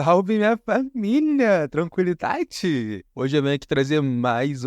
Salve minha família! Tranquilidade? Hoje eu venho aqui trazer mais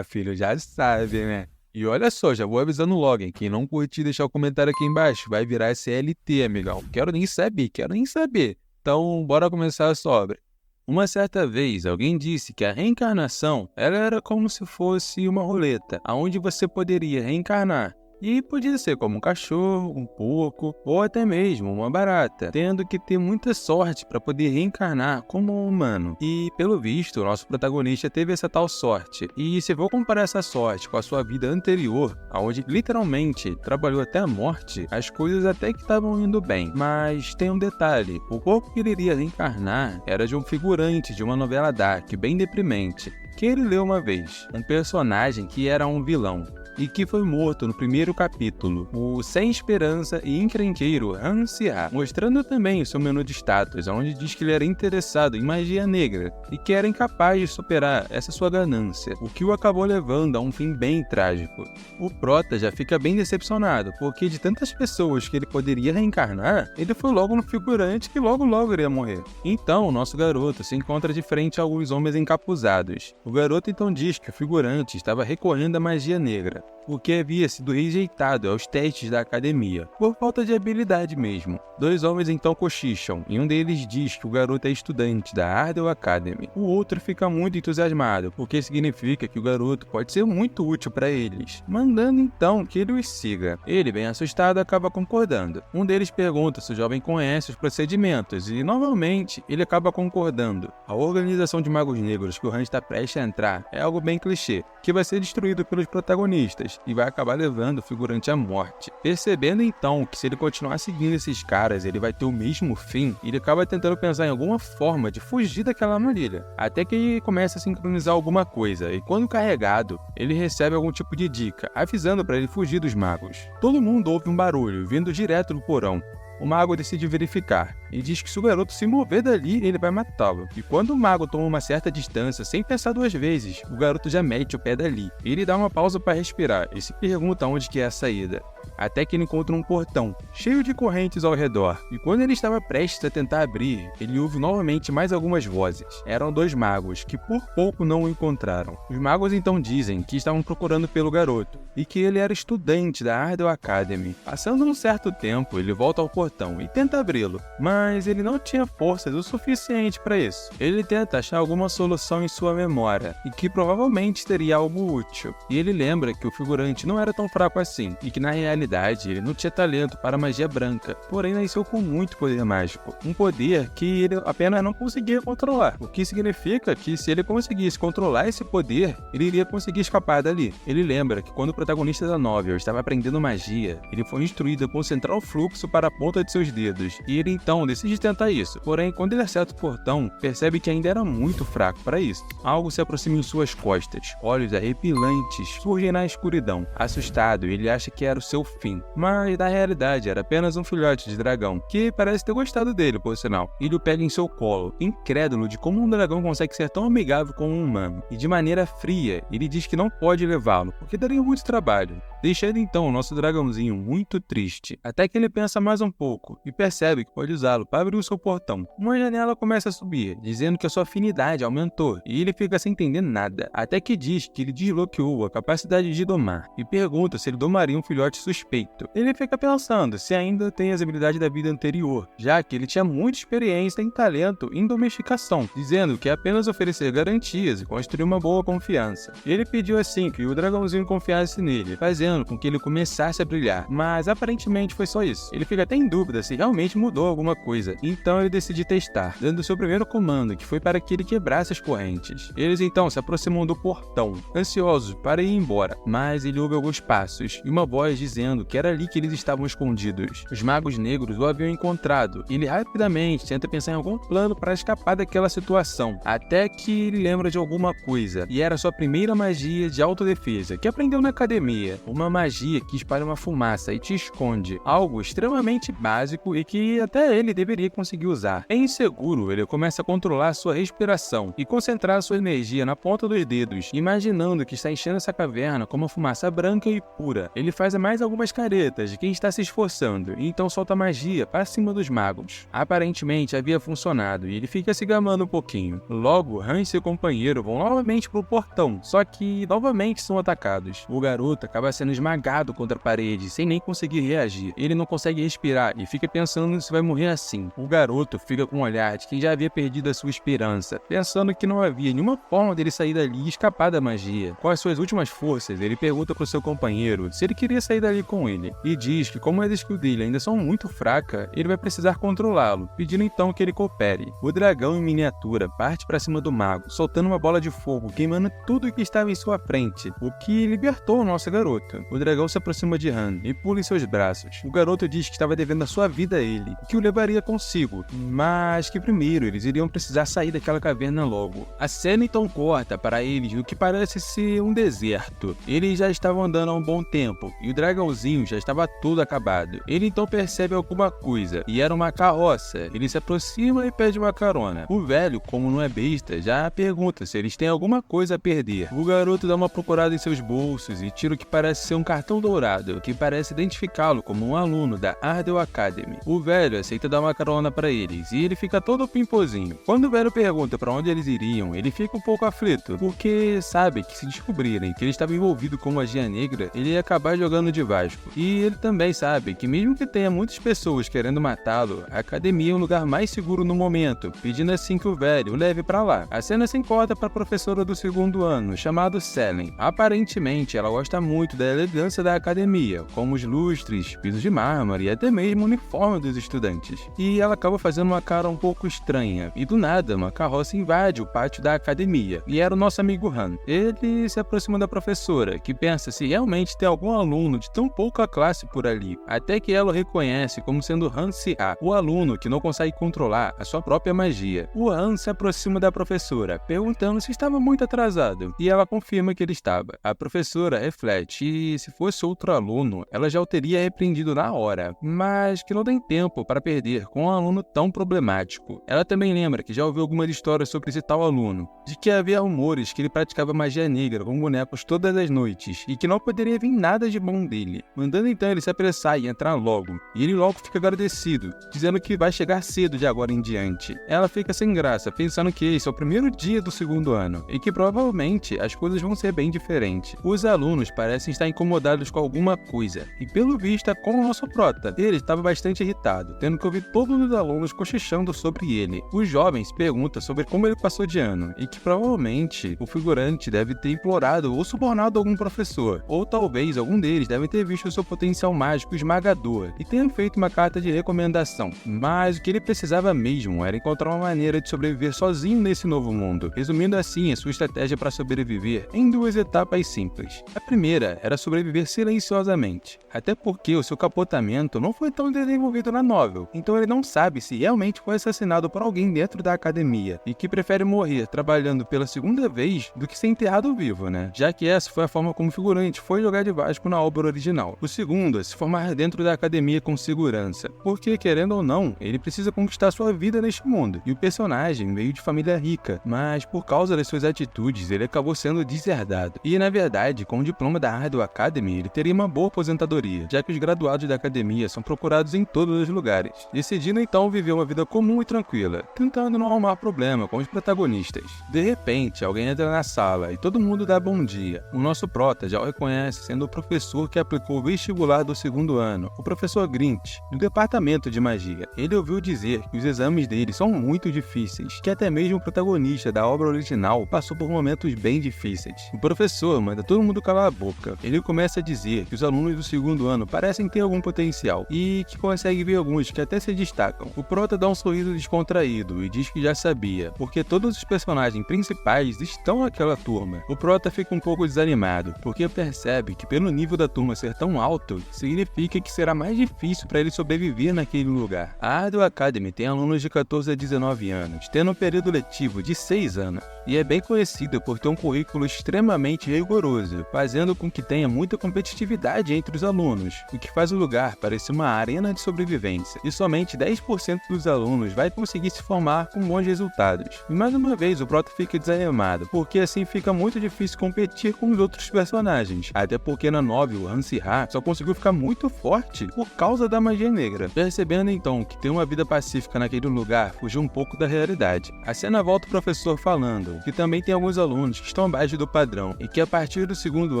filho, já sabe, né? E olha só, já vou avisando logo, hein? Quem não curtir, deixar o comentário aqui embaixo, vai virar SLT, amigão. Quero nem saber. Então, bora começar a obra. Uma certa vez, alguém disse que a reencarnação ela era como se fosse uma roleta, onde você poderia reencarnar. E podia ser como um cachorro, um porco ou até mesmo uma barata, tendo que ter muita sorte para poder reencarnar como um humano. E pelo visto, o nosso protagonista teve essa tal sorte. E se for comparar essa sorte com a sua vida anterior, onde literalmente trabalhou até a morte, as coisas até que estavam indo bem. Mas tem um detalhe, o corpo que ele iria reencarnar era de um figurante de uma novela dark bem deprimente, que ele leu uma vez, um personagem que era um vilão e que foi morto no primeiro capítulo, o sem esperança e encrenqueiro Han Se-ha, mostrando também o seu menu de status, onde diz que ele era interessado em magia negra e que era incapaz de superar essa sua ganância, o que o acabou levando a um fim bem trágico. O prota já fica bem decepcionado, porque de tantas pessoas que ele poderia reencarnar, ele foi logo no figurante que logo iria morrer. Então, o nosso garoto se encontra de frente a alguns homens encapuzados. O garoto então diz que o figurante estava recorrendo à magia negra, porque havia sido rejeitado aos testes da academia, por falta de habilidade mesmo. Dois homens então cochicham, e um deles diz que o garoto é estudante da Ardell Academy. O outro fica muito entusiasmado, porque significa que o garoto pode ser muito útil para eles, mandando então que ele os siga. Ele, bem assustado, acaba concordando. Um deles pergunta se o jovem conhece os procedimentos, e novamente ele acaba concordando. A organização de magos negros que o Han está prestes a entrar é algo bem clichê, que vai ser destruído pelos protagonistas e vai acabar levando o figurante à morte. Percebendo então que se ele continuar seguindo esses caras, ele vai ter o mesmo fim, ele acaba tentando pensar em alguma forma de fugir daquela armadilha, até que ele começa a sincronizar alguma coisa, e quando carregado, ele recebe algum tipo de dica, avisando para ele fugir dos magos. Todo mundo ouve um barulho vindo direto do porão. O mago decide verificar e diz que se o garoto se mover dali, ele vai matá-lo. E quando o mago toma uma certa distância, sem pensar duas vezes, o garoto já mete o pé dali. Ele dá uma pausa para respirar e se pergunta onde que é a saída. Até que ele encontra um portão, cheio de correntes ao redor. E quando ele estava prestes a tentar abrir, ele ouve novamente mais algumas vozes. Eram dois magos, que por pouco não o encontraram. Os magos então dizem que estavam procurando pelo garoto, e que ele era estudante da Ardell Academy. Passando um certo tempo, ele volta ao portão e tenta abri-lo, mas ele não tinha forças o suficiente para isso. Ele tenta achar alguma solução em sua memória, e que provavelmente teria algo útil. E ele lembra que o figurante não era tão fraco assim, e que na realidade ele não tinha talento para magia branca, porém nasceu com muito poder mágico. Um poder que ele apenas não conseguia controlar, o que significa que se ele conseguisse controlar esse poder, ele iria conseguir escapar dali. Ele lembra que quando o protagonista da novel estava aprendendo magia, ele foi instruído a concentrar o fluxo para a ponta de seus dedos, e ele então decide tentar isso. Porém, quando ele acerta o portão, percebe que ainda era muito fraco para isso. Algo se aproxima em suas costas, olhos arrepilantes surgem na escuridão. Assustado, ele acha que era o seu fim, mas na realidade era apenas um filhote de dragão, que parece ter gostado dele, por sinal. Ele o pega em seu colo, incrédulo de como um dragão consegue ser tão amigável como um humano, e de maneira fria, ele diz que não pode levá-lo, porque daria muito trabalho, deixando então o nosso dragãozinho muito triste, até que ele pensa mais um pouco, e percebe que pode usá-lo para abrir o seu portão. Uma janela começa a subir, dizendo que a sua afinidade aumentou, e ele fica sem entender nada, até que diz que ele desbloqueou a capacidade de domar, e pergunta se ele domaria um filhote suspeito. Ele fica pensando se ainda tem as habilidades da vida anterior, já que ele tinha muita experiência e talento em domesticação, dizendo que é apenas oferecer garantias e construir uma boa confiança. Ele pediu assim que o dragãozinho confiasse nele, fazendo com que ele começasse a brilhar, mas aparentemente foi só isso. Ele fica até em dúvida se realmente mudou alguma coisa, então ele decide testar, dando seu primeiro comando, que foi para que ele quebrasse as correntes. Eles então se aproximam do portão, ansiosos para ir embora, mas ele ouve alguns passos e uma voz dizendo que era ali que eles estavam escondidos. Os magos negros o haviam encontrado e ele rapidamente tenta pensar em algum plano para escapar daquela situação, até que ele lembra de alguma coisa, e era sua primeira magia de autodefesa, que aprendeu na academia, uma uma magia que espalha uma fumaça e te esconde, algo extremamente básico e que até ele deveria conseguir usar. É inseguro, ele começa a controlar sua respiração e concentrar sua energia na ponta dos dedos, imaginando que está enchendo essa caverna com uma fumaça branca e pura. Ele faz mais algumas caretas de quem está se esforçando e então solta magia para cima dos magos. Aparentemente havia funcionado e ele fica se gamando um pouquinho. Logo, Han e seu companheiro vão novamente pro portão, só que novamente são atacados. O garoto acaba sendo esmagado contra a parede sem nem conseguir reagir. Ele não consegue respirar e fica pensando se vai morrer assim. O garoto fica com um olhar de quem já havia perdido a sua esperança, pensando que não havia nenhuma forma dele sair dali e escapar da magia. Com as suas últimas forças, ele pergunta pro seu companheiro se ele queria sair dali com ele, e diz que como as skills dele ainda são muito fracas, ele vai precisar controlá-lo, pedindo então que ele coopere. O dragão em miniatura parte para cima do mago, soltando uma bola de fogo, queimando tudo que estava em sua frente, o que libertou o nosso garoto. O dragão se aproxima de Han e pula em seus braços. O garoto diz que estava devendo a sua vida a ele, e que o levaria consigo, mas que primeiro eles iriam precisar sair daquela caverna logo. A cena então corta para eles no que parece ser um deserto. Eles já estavam andando há um bom tempo, e o dragãozinho já estava todo acabado. Ele então percebe alguma coisa, e era uma carroça. Ele se aproxima e pede uma carona. O velho, como não é besta, já pergunta se eles têm alguma coisa a perder. O garoto dá uma procurada em seus bolsos e tira o que parece ser um cartão dourado, que parece identificá-lo como um aluno da Ardell Academy. O velho aceita dar uma carona para eles, e ele fica todo pimpozinho. Quando o velho pergunta para onde eles iriam, ele fica um pouco aflito, porque sabe que se descobrirem que ele estava envolvido com magia negra, ele ia acabar jogando de Vasco. E ele também sabe que mesmo que tenha muitas pessoas querendo matá-lo, a academia é um lugar mais seguro no momento, pedindo assim que o velho o leve para lá. A cena se corta para a professora do segundo ano, chamada Selen. Aparentemente, ela gosta muito da elegância da academia, como os lustres, pisos de mármore e até mesmo o uniforme dos estudantes. E ela acaba fazendo uma cara um pouco estranha, e do nada, uma carroça invade o pátio da academia, e era o nosso amigo Han. Ele se aproxima da professora, que pensa se realmente tem algum aluno de tão pouca classe por ali, até que ela o reconhece como sendo Han Se-A, o aluno que não consegue controlar a sua própria magia. O Han se aproxima da professora, perguntando se estava muito atrasado, e ela confirma que ele estava. A professora reflete e, se fosse outro aluno, ela já o teria repreendido na hora, mas que não tem tempo para perder com um aluno tão problemático. Ela também lembra que já ouviu algumas histórias sobre esse tal aluno, de que havia rumores que ele praticava magia negra com bonecos todas as noites, e que não poderia vir nada de bom dele, mandando então ele se apressar e entrar logo. E ele logo fica agradecido, dizendo que vai chegar cedo de agora em diante. Ela fica sem graça, pensando que esse é o primeiro dia do segundo ano, e que provavelmente as coisas vão ser bem diferentes. Os alunos parecem estar incomodados com alguma coisa, e pelo visto é com o nosso prota. Ele estava bastante irritado, tendo que ouvir todos os alunos cochichando sobre ele. Os jovens perguntam sobre como ele passou de ano, e que provavelmente o figurante deve ter implorado ou subornado algum professor, ou talvez algum deles deve ter visto seu potencial mágico esmagador e tenha feito uma carta de recomendação. Mas o que ele precisava mesmo era encontrar uma maneira de sobreviver sozinho nesse novo mundo, resumindo assim a sua estratégia para sobreviver em duas etapas simples. A primeira era sobreviver silenciosamente, até porque o seu comportamento não foi tão desenvolvido na novel, então ele não sabe se realmente foi assassinado por alguém dentro da academia, e que prefere morrer trabalhando pela segunda vez do que ser enterrado vivo, né? Já que essa foi a forma como o figurante foi jogar de Vasco na obra original. O segundo é se formar dentro da academia com segurança, porque querendo ou não, ele precisa conquistar sua vida neste mundo, e o personagem veio de família rica, mas por causa das suas atitudes ele acabou sendo deserdado. E na verdade, com o diploma da Ardell Academy, ele teria uma boa aposentadoria, já que os graduados da academia são procurados em todos os lugares, decidindo então viver uma vida comum e tranquila, tentando não arrumar problema com os protagonistas. De repente, alguém entra na sala e todo mundo dá bom dia. O nosso prota já o reconhece sendo o professor que aplicou o vestibular do segundo ano, o professor Grinch, do departamento de magia. Ele ouviu dizer que os exames dele são muito difíceis, que até mesmo o protagonista da obra original passou por momentos bem difíceis. O professor manda todo mundo calar a boca. Ele começa a dizer que os alunos do segundo ano parecem ter algum potencial e que consegue ver alguns que até se destacam. O prota dá um sorriso descontraído e diz que já sabia, porque todos os personagens principais estão naquela turma. O prota fica um pouco desanimado, porque percebe que pelo nível da turma ser tão alto, significa que será mais difícil para ele sobreviver naquele lugar. A Ardell Academy tem alunos de 14 a 19 anos, tendo um período letivo de 6 anos, e é bem conhecida por ter um currículo extremamente rigoroso, fazendo com que tenha tenha muita competitividade entre os alunos, o que faz o lugar parecer uma arena de sobrevivência, e somente 10% dos alunos vai conseguir se formar com bons resultados. E mais uma vez o Prota fica desanimado, porque assim fica muito difícil competir com os outros personagens, até porque na novel Hansi Ha só conseguiu ficar muito forte por causa da magia negra. Percebendo então que ter uma vida pacífica naquele lugar fugiu um pouco da realidade. A cena volta o professor falando que também tem alguns alunos que estão abaixo do padrão e que a partir do segundo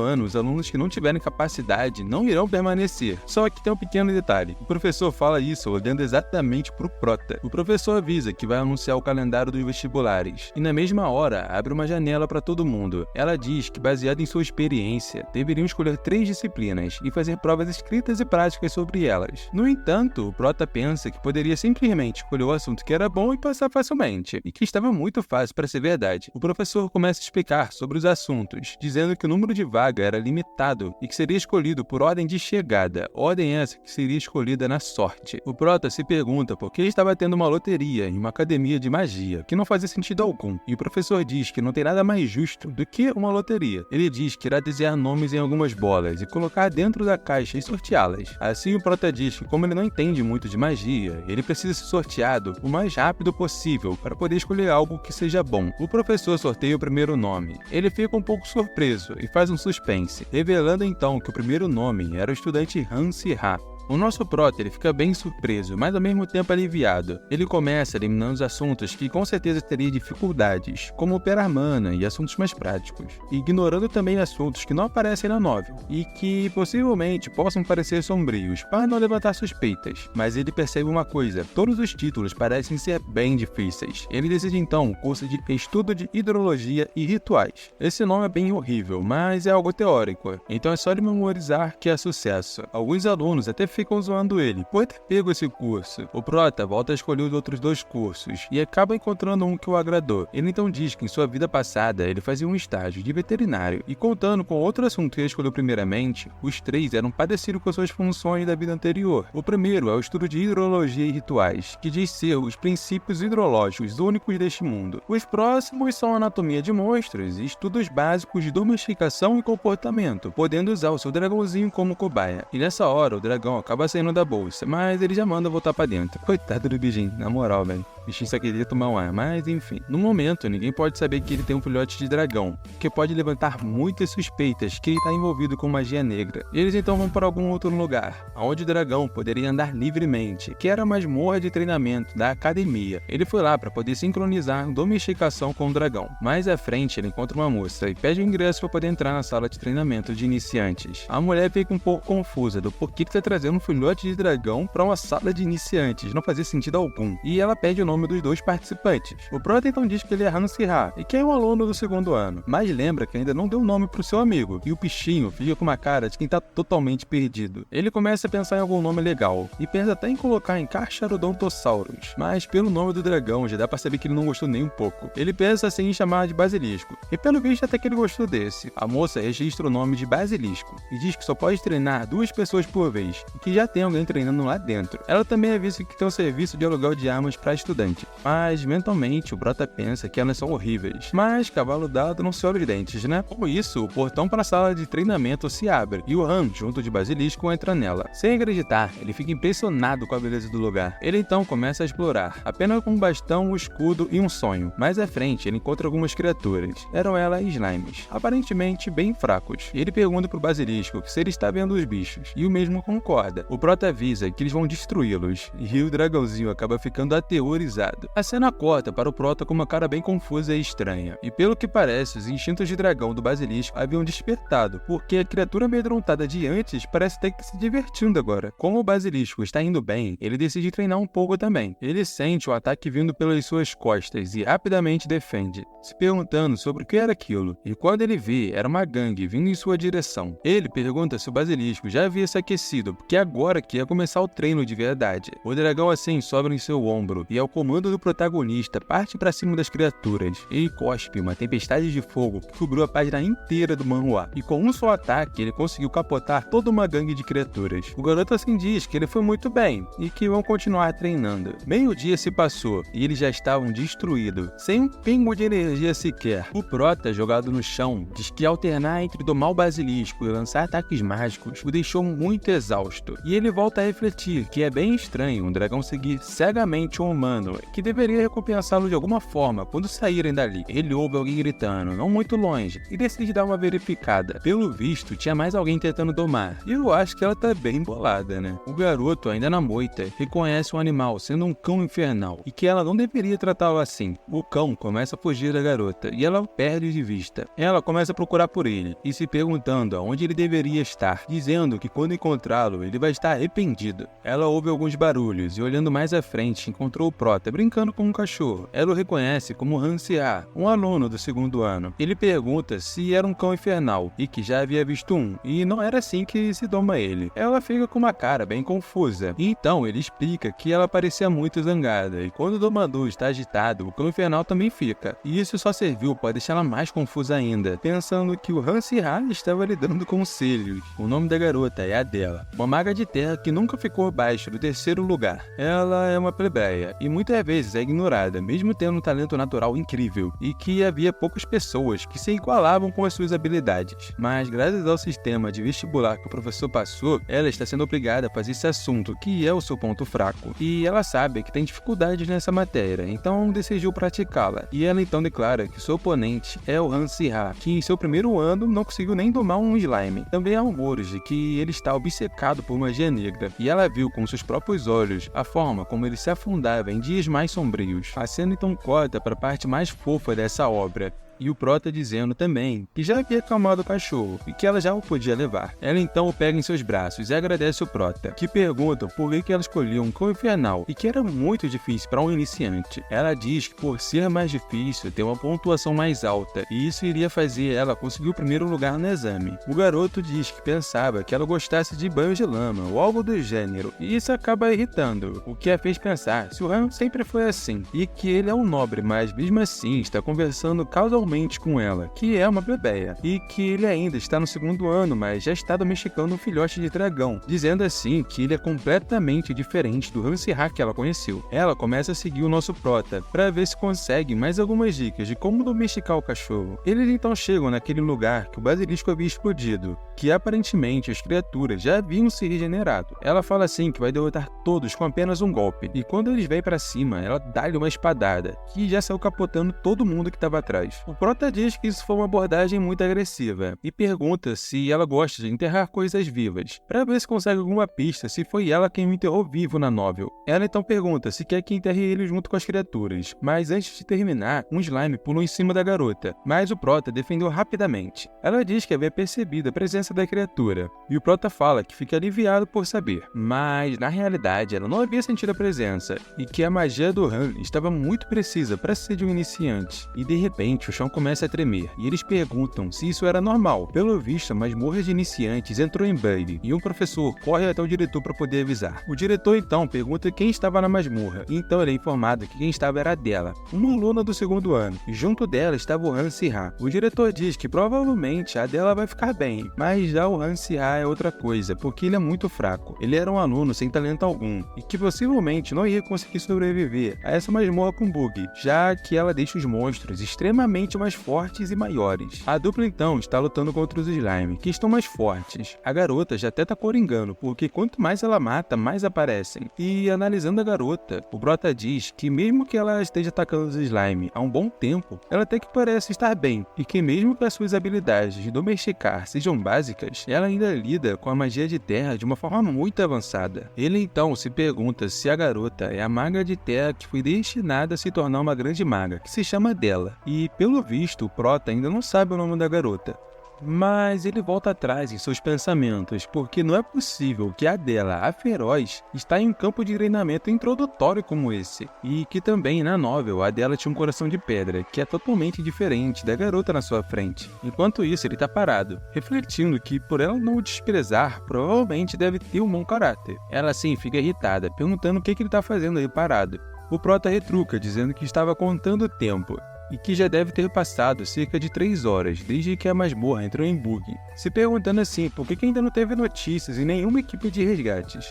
ano os alunos que não tiverem capacidade não irão permanecer. Só que tem um pequeno detalhe, o professor fala isso olhando exatamente pro Prota. O professor avisa que vai anunciar o calendário dos vestibulares e na mesma hora abre uma janela para todo mundo. Ela diz que baseado em sua experiência, deveriam escolher 3 disciplinas e fazer provas escritas e práticas sobre elas. No entanto, o Prota pensa que poderia simplesmente escolher o assunto que era bom e passar facilmente, e que estava muito fácil para ser verdade. O professor começa a explicar sobre os assuntos, dizendo que o número de vaga era limitado e que seria escolhido por ordem de chegada, ordem essa que seria escolhida na sorte. O Prota se pergunta por que estava tendo uma loteria em uma academia de magia, que não fazia sentido algum, e o professor diz que não tem nada mais justo do que uma loteria. Ele diz que irá desenhar nomes em algumas bolas e colocar dentro da caixa e sorteá-las. Assim o Prota diz que como ele não entende muito de magia, ele precisa ser sorteado o mais rápido possível para poder escolher algo que seja bom. O professor sorteia o primeiro nome. Ele fica um pouco surpreso e faz um suspense, revelando então que o primeiro nome era o estudante Hansi Ha. O nosso Prota ele fica bem surpreso, mas ao mesmo tempo aliviado. Ele começa eliminando os assuntos que com certeza teria dificuldades, como operar mana e assuntos mais práticos, ignorando também assuntos que não aparecem na novel e que possivelmente possam parecer sombrios para não levantar suspeitas. Mas ele percebe uma coisa, todos os títulos parecem ser bem difíceis. Ele decide então um curso de estudo de hidrologia e rituais. Esse nome é bem horrível, mas é algo teórico, então é só ele memorizar que é sucesso. Alguns alunos até ficam zoando ele por ter pego esse curso. O Prota volta a escolher os outros 2 cursos e acaba encontrando um que o agradou. Ele então diz que em sua vida passada ele fazia um estágio de veterinário e contando com outro assunto que ele escolheu primeiramente, os 3 eram parecidos com suas funções da vida anterior. O primeiro é o estudo de hidrologia e rituais, que diz ser os princípios hidrológicos únicos deste mundo. Os próximos são anatomia de monstros e estudos básicos de domesticação e comportamento, podendo usar o seu dragãozinho como cobaia. E nessa hora o dragão acaba saindo da bolsa, mas ele já manda voltar pra dentro. Coitado do bichinho, na moral, velho. O bichinho só queria tomar um ar, mas enfim. No momento, ninguém pode saber que ele tem um filhote de dragão, que pode levantar muitas suspeitas que ele está envolvido com magia negra. Eles então vão para algum outro lugar, onde o dragão poderia andar livremente, que era a masmorra de treinamento da academia. Ele foi lá para poder sincronizar domesticação com o dragão. Mais à frente, ele encontra uma moça e pede o ingresso para poder entrar na sala de treinamento de iniciantes. A mulher fica um pouco confusa do porquê que tá trazendo um filhote de dragão para uma sala de iniciantes, não fazia sentido algum. E ela pede o nome dos 2 participantes. O Prota então diz que ele é Hansi Ha e que é um aluno do segundo ano, mas lembra que ainda não deu nome pro seu amigo, e o bichinho fica com uma cara de quem tá totalmente perdido. Ele começa a pensar em algum nome legal, e pensa até em colocar em Carcharodontosaurus, mas pelo nome do dragão já dá pra saber que ele não gostou nem um pouco. Ele pensa assim em chamar de Basilisco, e pelo visto até que ele gostou desse. A moça registra o nome de Basilisco, e diz que só pode treinar 2 pessoas por vez, e que já tem alguém treinando lá dentro. Ela também avisa que tem um serviço de aluguel de armas para estudante, mas mentalmente o Prota pensa que elas são horríveis. Mas cavalo dado não se olha os dentes, né? Com isso, o portão para a sala de treinamento se abre e o Han, junto de Basilisco, entra nela. Sem acreditar, ele fica impressionado com a beleza do lugar. Ele então começa a explorar, apenas com um bastão, um escudo e um sonho. Mais à frente, ele encontra algumas criaturas. Eram elas slimes, aparentemente bem fracos. Ele pergunta pro Basilisco se ele está vendo os bichos, e o mesmo concorda. O Prota avisa que eles vão destruí-los, e o dragãozinho acaba ficando aterrorizado. A cena corta para o Prota com uma cara bem confusa e estranha, e pelo que parece, os instintos de dragão do Basilisco haviam despertado, porque a criatura amedrontada de antes parece ter que se divertindo agora. Como o Basilisco está indo bem, ele decide treinar um pouco também. Ele sente o ataque vindo pelas suas costas e rapidamente defende, se perguntando sobre o que era aquilo, e quando ele vê, era uma gangue vindo em sua direção. Ele pergunta se o Basilisco já havia se aquecido, porque agora que ia começar o treino de verdade. O dragão assim sobe em seu ombro e, ao comando do protagonista, parte para cima das criaturas. Ele cospe uma tempestade de fogo que cobriu a página inteira do manhwa, e com um só ataque ele conseguiu capotar toda uma gangue de criaturas. O garoto assim diz que ele foi muito bem e que vão continuar treinando. Meio-dia se passou e eles já estavam destruídos, sem um pingo de energia sequer. O prota, jogado no chão, diz que alternar entre domar o basilisco e lançar ataques mágicos o deixou muito exausto. E ele volta a refletir que é bem estranho um dragão seguir cegamente um humano, que deveria recompensá-lo de alguma forma quando saírem dali. Ele ouve alguém gritando, não muito longe, e decide dar uma verificada. Pelo visto, tinha mais alguém tentando domar, e eu acho que ela tá bem bolada, né? O garoto, ainda na moita, reconhece um animal sendo um cão infernal, e que ela não deveria tratá-lo assim. O cão começa a fugir da garota, e ela o perde de vista. Ela começa a procurar por ele, e se perguntando aonde ele deveria estar, dizendo que quando encontrá-lo, ele vai estar arrependido. Ela ouve alguns barulhos, e olhando mais à frente, encontrou o prota brincando com um cachorro. Ela o reconhece como Han-Se-A, um aluno do 2º ano. Ele pergunta se era um cão infernal, e que já havia visto um, e não era assim que se doma ele. Ela fica com uma cara bem confusa, e então ele explica que ela parecia muito zangada, e quando o domador está agitado, o cão infernal também fica. E isso só serviu para deixá-la mais confusa ainda, pensando que o Han-Se-A estava lidando com Celius. O nome da garota é Adela, uma maga de terra que nunca ficou abaixo do 3º lugar. Ela é uma plebeia, e muitas vezes é ignorada, mesmo tendo um talento natural incrível, e que havia poucas pessoas que se igualavam com as suas habilidades. Mas graças ao sistema de vestibular que o professor passou, ela está sendo obrigada a fazer esse assunto, que é o seu ponto fraco. E ela sabe que tem dificuldades nessa matéria, então decidiu praticá-la. E ela então declara que seu oponente é o Han-Se-A, que em seu 1º ano não conseguiu nem domar um slime. Também há rumores de que ele está obcecado por magia negra, e ela viu com seus próprios olhos a forma como ele se afundava em dias mais sombrios. A cena então corta para a parte mais fofa dessa obra, e o prota dizendo também que já havia acalmado o cachorro e que ela já o podia levar. Ela então o pega em seus braços e agradece o prota, que pergunta por que ela escolheu um cão infernal e que era muito difícil para um iniciante. Ela diz que por ser mais difícil tem uma pontuação mais alta e isso iria fazer ela conseguir o 1º lugar no exame. O garoto diz que pensava que ela gostasse de banhos de lama ou algo do gênero, e isso acaba irritando, o que a fez pensar se o Han sempre foi assim, e que ele é um nobre, mas mesmo assim está conversando casualmente com ela, que é uma plebeia, e que ele ainda está no 2º ano, mas já está domesticando um filhote de dragão, dizendo assim que ele é completamente diferente do Han-Se-A que ela conheceu. Ela começa a seguir o nosso prota, para ver se consegue mais algumas dicas de como domesticar o cachorro. Eles então chegam naquele lugar que o basilisco havia explodido, que aparentemente as criaturas já haviam se regenerado. Ela fala assim que vai derrotar todos com apenas um golpe, e quando eles vêm para cima, ela dá-lhe uma espadada, que já saiu capotando todo mundo que estava atrás. O prota diz que isso foi uma abordagem muito agressiva, e pergunta se ela gosta de enterrar coisas vivas, para ver se consegue alguma pista se foi ela quem o enterrou vivo na novel. Ela então pergunta se quer que enterre ele junto com as criaturas, mas antes de terminar, um slime pulou em cima da garota, mas o prota defendeu rapidamente. Ela diz que havia percebido a presença da criatura, e o prota fala que fica aliviado por saber, mas na realidade ela não havia sentido a presença, e que a magia do Han estava muito precisa para ser de um iniciante. E de repente o chão começa a tremer, e eles perguntam se isso era normal. Pelo visto, a masmorra de iniciantes entrou em bug, e um professor corre até o diretor para poder avisar. O diretor então pergunta quem estava na masmorra, e então ele é informado que quem estava era a Della, uma aluna do 2º ano, e junto dela estava o Han-Se-A. O diretor diz que provavelmente a Della vai ficar bem, mas já o Han-Se-A é outra coisa, porque ele é muito fraco. Ele era um aluno sem talento algum, e que possivelmente não ia conseguir sobreviver a essa masmorra com bug, já que ela deixa os monstros extremamente mais fortes e maiores. A dupla então está lutando contra os slime, que estão mais fortes. A garota já até tá coringando, porque quanto mais ela mata, mais aparecem. E analisando a garota, o prota diz que mesmo que ela esteja atacando os slime há um bom tempo, ela até que parece estar bem, e que mesmo que as suas habilidades de domesticar sejam básicas, ela ainda lida com a magia de terra de uma forma muito avançada. Ele então se pergunta se a garota é a maga de terra que foi destinada a se tornar uma grande maga, que se chama Della, e pelo visto o prota ainda não sabe o nome da garota. Mas ele volta atrás em seus pensamentos, porque não é possível que a dela, a feroz, está em um campo de treinamento introdutório como esse, e que também na novel a dela tinha um coração de pedra, que é totalmente diferente da garota na sua frente. Enquanto isso, ele está parado, refletindo que por ela não o desprezar, provavelmente deve ter um bom caráter. Ela assim fica irritada, perguntando o que ele está fazendo aí parado. O prota retruca, dizendo que estava contando o tempo, e que já deve ter passado cerca de 3 horas desde que a masmorra entrou em bug, se perguntando assim por que ainda não teve notícias e nenhuma equipe de resgates.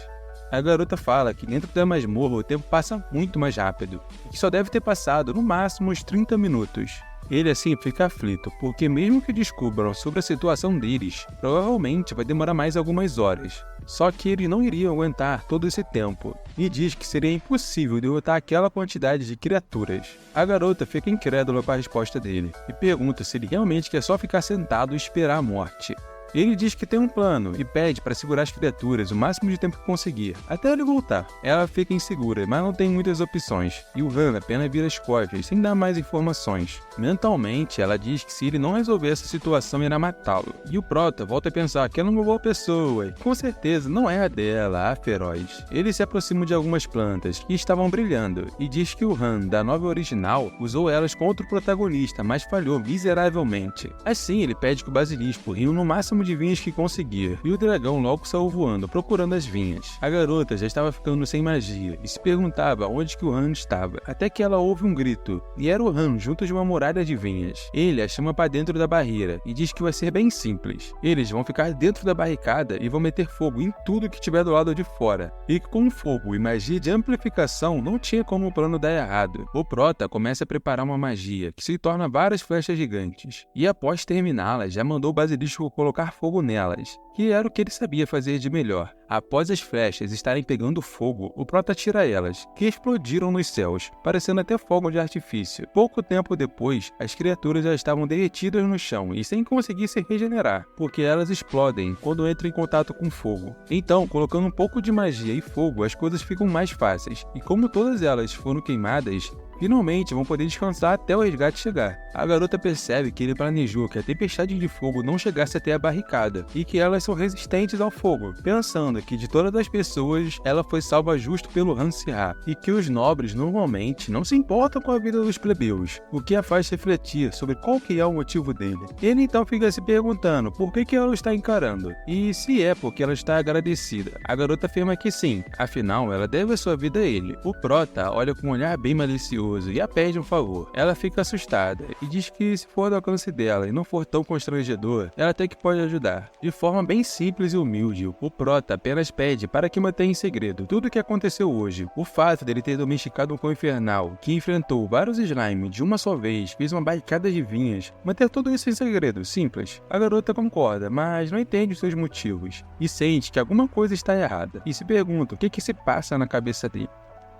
A garota fala que dentro da masmorra o tempo passa muito mais rápido, e que só deve ter passado no máximo uns 30 minutos. Ele assim fica aflito, porque mesmo que descubram sobre a situação deles, provavelmente vai demorar mais algumas horas. Só que eles não iriam aguentar todo esse tempo, e diz que seria impossível derrotar aquela quantidade de criaturas. A garota fica incrédula com a resposta dele, e pergunta se ele realmente quer só ficar sentado e esperar a morte. Ele diz que tem um plano e pede para segurar as criaturas o máximo de tempo que conseguir, até ele voltar. Ela fica insegura, mas não tem muitas opções, e o Han apenas vira as costas, sem dar mais informações. Mentalmente, ela diz que se ele não resolver essa situação, irá matá-lo. E o prota volta a pensar que ela é uma boa pessoa, e com certeza não é a dela, a feroz. Ele se aproxima de algumas plantas que estavam brilhando, e diz que o Han, da novel original, usou elas contra o protagonista, mas falhou miseravelmente. Assim, ele pede que o basilisco rio no máximo de vinhas que conseguir, e o dragão logo saiu voando, procurando as vinhas. A garota já estava ficando sem magia, e se perguntava onde que o Han estava, até que ela ouve um grito, e era o Han junto de uma muralha de vinhas. Ele a chama para dentro da barreira, e diz que vai ser bem simples. Eles vão ficar dentro da barricada e vão meter fogo em tudo que tiver do lado de fora, e que com fogo e magia de amplificação não tinha como o plano dar errado. O prota começa a preparar uma magia, que se torna várias flechas gigantes, e após terminá-la, já mandou o basilisco colocar fogo nelas, que era o que ele sabia fazer de melhor. Após as flechas estarem pegando fogo, o prota tira elas, que explodiram nos céus, parecendo até fogo de artifício. Pouco tempo depois, as criaturas já estavam derretidas no chão e sem conseguir se regenerar, porque elas explodem quando entram em contato com fogo. Então, colocando um pouco de magia e fogo, as coisas ficam mais fáceis, e como todas elas foram queimadas, finalmente vão poder descansar até o resgate chegar. A garota percebe que ele planejou que a tempestade de fogo não chegasse até a barricada, e que elas são resistentes ao fogo, pensando que de todas as pessoas, ela foi salva justo pelo Han Sirha, e que os nobres normalmente não se importam com a vida dos plebeus, o que a faz refletir sobre qual que é o motivo dele. Ele então fica se perguntando por que ela o está encarando, e se é porque ela está agradecida. A garota afirma que sim, afinal ela deve a sua vida a ele. O prota olha com um olhar bem malicioso e a pede um favor. Ela fica assustada e diz que se for do alcance dela e não for tão constrangedor, ela até que pode ajudar. De forma bem simples e humilde, o prota apenas pede para que mantenha em segredo tudo o que aconteceu hoje. O fato dele ter domesticado um cão infernal, que enfrentou vários slime de uma só vez, fez uma barricada de vinhas, manter tudo isso em segredo, simples. A garota concorda, mas não entende os seus motivos, e sente que alguma coisa está errada, e se pergunta o que se passa na cabeça dele.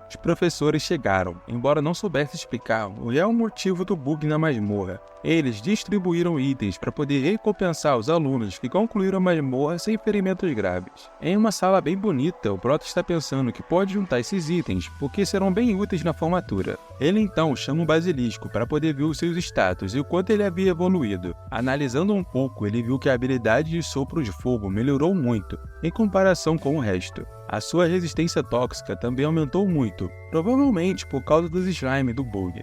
Os professores chegaram, embora não soubessem explicar o real motivo do bug na masmorra. Eles distribuíram itens para poder recompensar os alunos que concluíram a masmorra sem ferimentos graves. Em uma sala bem bonita, o prota está pensando que pode juntar esses itens, porque serão bem úteis na formatura. Ele então chama o basilisco para poder ver os seus status e o quanto ele havia evoluído. Analisando um pouco, ele viu que a habilidade de sopro de fogo melhorou muito, em comparação com o resto. A sua resistência tóxica também aumentou muito, provavelmente por causa dos slime do bug.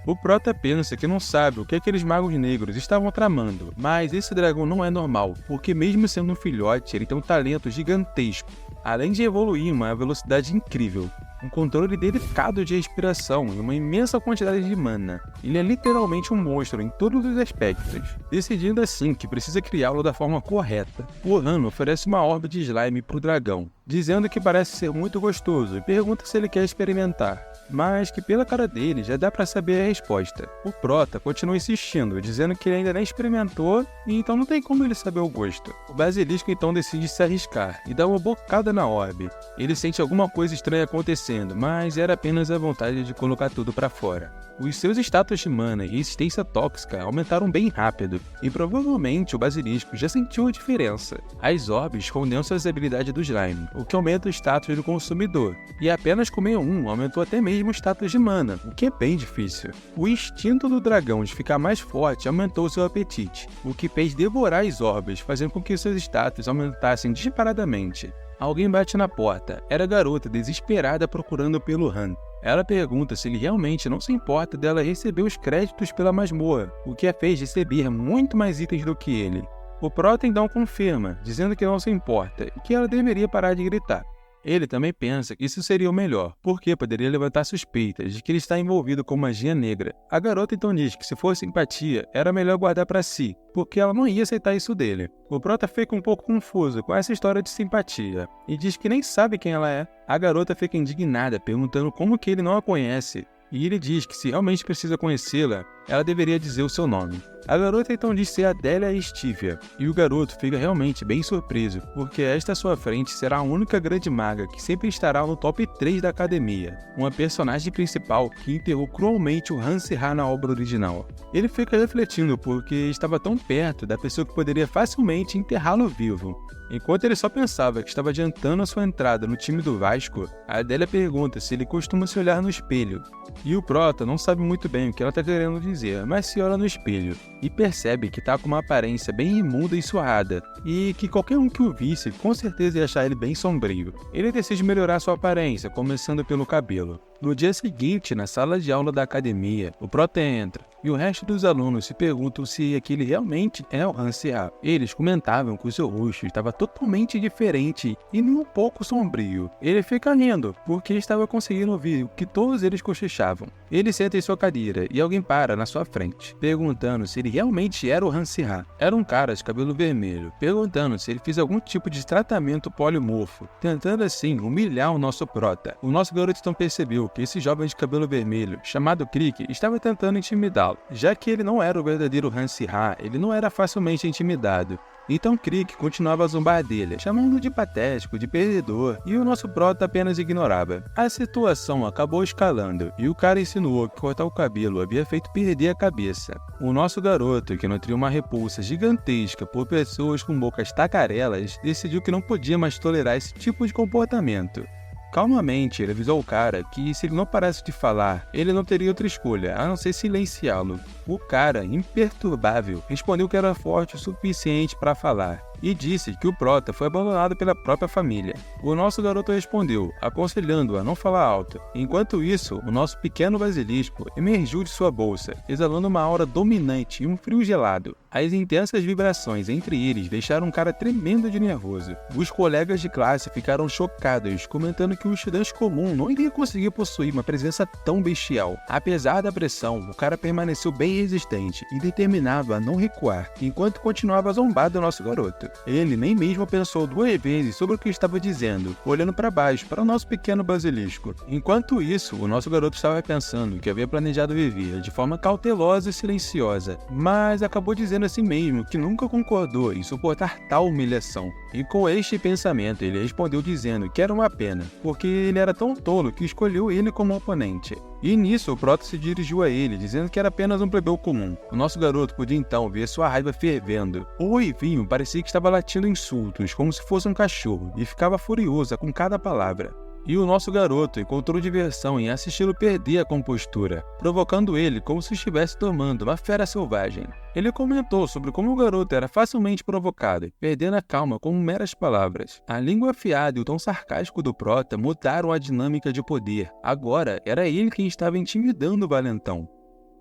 O prota pensa que não sabe o que aqueles magos negros estavam tramando, mas esse dragão não é normal, porque mesmo sendo um filhote, ele tem um talento gigantesco, além de evoluir em uma velocidade incrível, um controle delicado de respiração e uma imensa quantidade de mana. Ele é literalmente um monstro em todos os aspectos, decidindo assim que precisa criá-lo da forma correta. O Han oferece uma orbe de slime para o dragão, dizendo que parece ser muito gostoso e pergunta se ele quer experimentar, mas que pela cara dele já dá para saber a resposta. O prota continua insistindo, dizendo que ele ainda nem experimentou e então não tem como ele saber o gosto. O basilisco então decide se arriscar e dá uma bocada na orbe. Ele sente alguma coisa estranha acontecendo, mas era apenas a vontade de colocar tudo para fora. Os seus status de mana e resistência tóxica aumentaram bem rápido, e provavelmente o basilisco já sentiu a diferença. As orbes condensam as habilidades do slime, o que aumenta o status do consumidor, e apenas comer um aumentou até mesmo mesmo status de mana, o que é bem difícil. O instinto do dragão de ficar mais forte aumentou seu apetite, o que fez devorar as orbes, fazendo com que seus status aumentassem disparadamente. Alguém bate na porta. Era a garota desesperada procurando pelo Han. Ela pergunta se ele realmente não se importa dela receber os créditos pela masmorra, o que a fez receber muito mais itens do que ele. O Prota então confirma, dizendo que não se importa e que ela deveria parar de gritar. Ele também pensa que isso seria o melhor, porque poderia levantar suspeitas de que ele está envolvido com magia negra. A garota então diz que se fosse simpatia, era melhor guardar para si, porque ela não ia aceitar isso dele. O Prota fica um pouco confuso com essa história de simpatia, e diz que nem sabe quem ela é. A garota fica indignada, perguntando como que ele não a conhece, e ele diz que se realmente precisa conhecê-la, ela deveria dizer o seu nome. A garota então diz ser Adélia Estivia, e o garoto fica realmente bem surpreso, porque esta à sua frente será a única grande maga que sempre estará no top 3 da academia, uma personagem principal que enterrou cruelmente o Han Sirha na obra original. Ele fica refletindo porque estava tão perto da pessoa que poderia facilmente enterrá-lo vivo. Enquanto ele só pensava que estava adiantando a sua entrada no time do Vasco, a Adélia pergunta se ele costuma se olhar no espelho. E o Prota não sabe muito bem o que ela está querendo dizer, mas se olha no espelho e percebe que está com uma aparência bem imunda e suada, e que qualquer um que o visse com certeza ia achar ele bem sombrio. Ele decide melhorar sua aparência, começando pelo cabelo. No dia seguinte, na sala de aula da academia, o Prota entra, e o resto dos alunos se perguntam se aquele realmente é o Han Sirha. Eles comentavam que o seu rosto estava totalmente diferente e nem um pouco sombrio. Ele fica rindo, porque estava conseguindo ouvir o que todos eles cochichavam. Ele senta em sua cadeira e alguém para na sua frente, perguntando se ele realmente era o Han Sirha. Era um cara de cabelo vermelho, perguntando se ele fez algum tipo de tratamento polimorfo, tentando assim humilhar o nosso Prota. O nosso garoto então percebeu que esse jovem de cabelo vermelho, chamado Krieg, estava tentando intimidá-lo. Já que ele não era o verdadeiro Han Sirha, ele não era facilmente intimidado. Então Krieg continuava a zombar dele, chamando-o de patético, de perdedor, e o nosso Prota apenas ignorava. A situação acabou escalando, e o cara insinuou que cortar o cabelo havia feito perder a cabeça. O nosso garoto, que nutria uma repulsa gigantesca por pessoas com bocas tacarelas, decidiu que não podia mais tolerar esse tipo de comportamento. Calmamente, ele avisou o cara que se ele não parasse de falar, ele não teria outra escolha, a não ser silenciá-lo. O cara, imperturbável, respondeu que era forte o suficiente para falar, e disse que o Prota foi abandonado pela própria família. O nosso garoto respondeu, aconselhando-o a não falar alto. Enquanto isso, o nosso pequeno basilisco emergiu de sua bolsa, exalando uma aura dominante e um frio gelado. As intensas vibrações entre eles deixaram um cara tremendo de nervoso. Os colegas de classe ficaram chocados, comentando que um estudante comum não iria conseguir possuir uma presença tão bestial. Apesar da pressão, o cara permaneceu bem resistente e determinado a não recuar, enquanto continuava a zombar do nosso garoto. Ele nem mesmo pensou 2 vezes sobre o que estava dizendo, olhando para baixo, para o nosso pequeno basilisco. Enquanto isso, o nosso garoto estava pensando que havia planejado viver de forma cautelosa e silenciosa, mas acabou dizendo assim mesmo que nunca concordou em suportar tal humilhação. E com este pensamento, ele respondeu dizendo que era uma pena, porque ele era tão tolo que escolheu ele como oponente. E nisso, o Prota se dirigiu a ele, dizendo que era apenas um plebeu comum. O nosso garoto podia então ver sua raiva fervendo. O Ruivinho parecia que estava latindo insultos, como se fosse um cachorro, e ficava furiosa com cada palavra. E o nosso garoto encontrou diversão em assisti-lo perder a compostura, provocando ele como se estivesse tomando uma fera selvagem. Ele comentou sobre como o garoto era facilmente provocado, perdendo a calma com meras palavras. A língua afiada e o tom sarcástico do Prota mudaram a dinâmica de poder. Agora, era ele quem estava intimidando o valentão.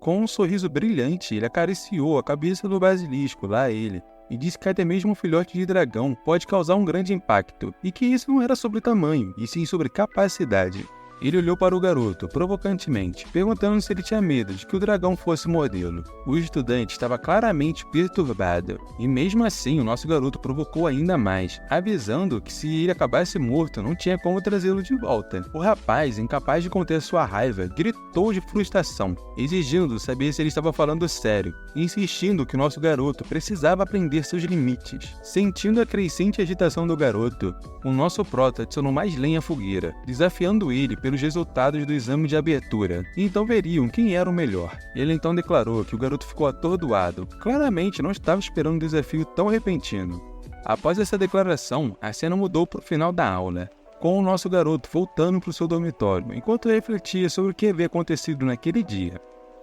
Com um sorriso brilhante, ele acariciou a cabeça do basilisco, lá ele, e disse que até mesmo um filhote de dragão pode causar um grande impacto, e que isso não era sobre tamanho, e sim sobre capacidade. Ele olhou para o garoto, provocantemente, perguntando se ele tinha medo de que o dragão fosse mordê-lo. O estudante estava claramente perturbado, e mesmo assim o nosso garoto provocou ainda mais, avisando que se ele acabasse morto não tinha como trazê-lo de volta. O rapaz, incapaz de conter sua raiva, gritou de frustração, exigindo saber se ele estava falando sério, insistindo que o nosso garoto precisava aprender seus limites. Sentindo a crescente agitação do garoto, o nosso Prota adicionou mais lenha à fogueira, desafiando ele pelos resultados do exame de abertura, e então veriam quem era o melhor. Ele então declarou que o garoto ficou atordoado, claramente não estava esperando um desafio tão repentino. Após essa declaração, a cena mudou para o final da aula. com o nosso garoto voltando para o seu dormitório, enquanto refletia sobre o que havia acontecido naquele dia.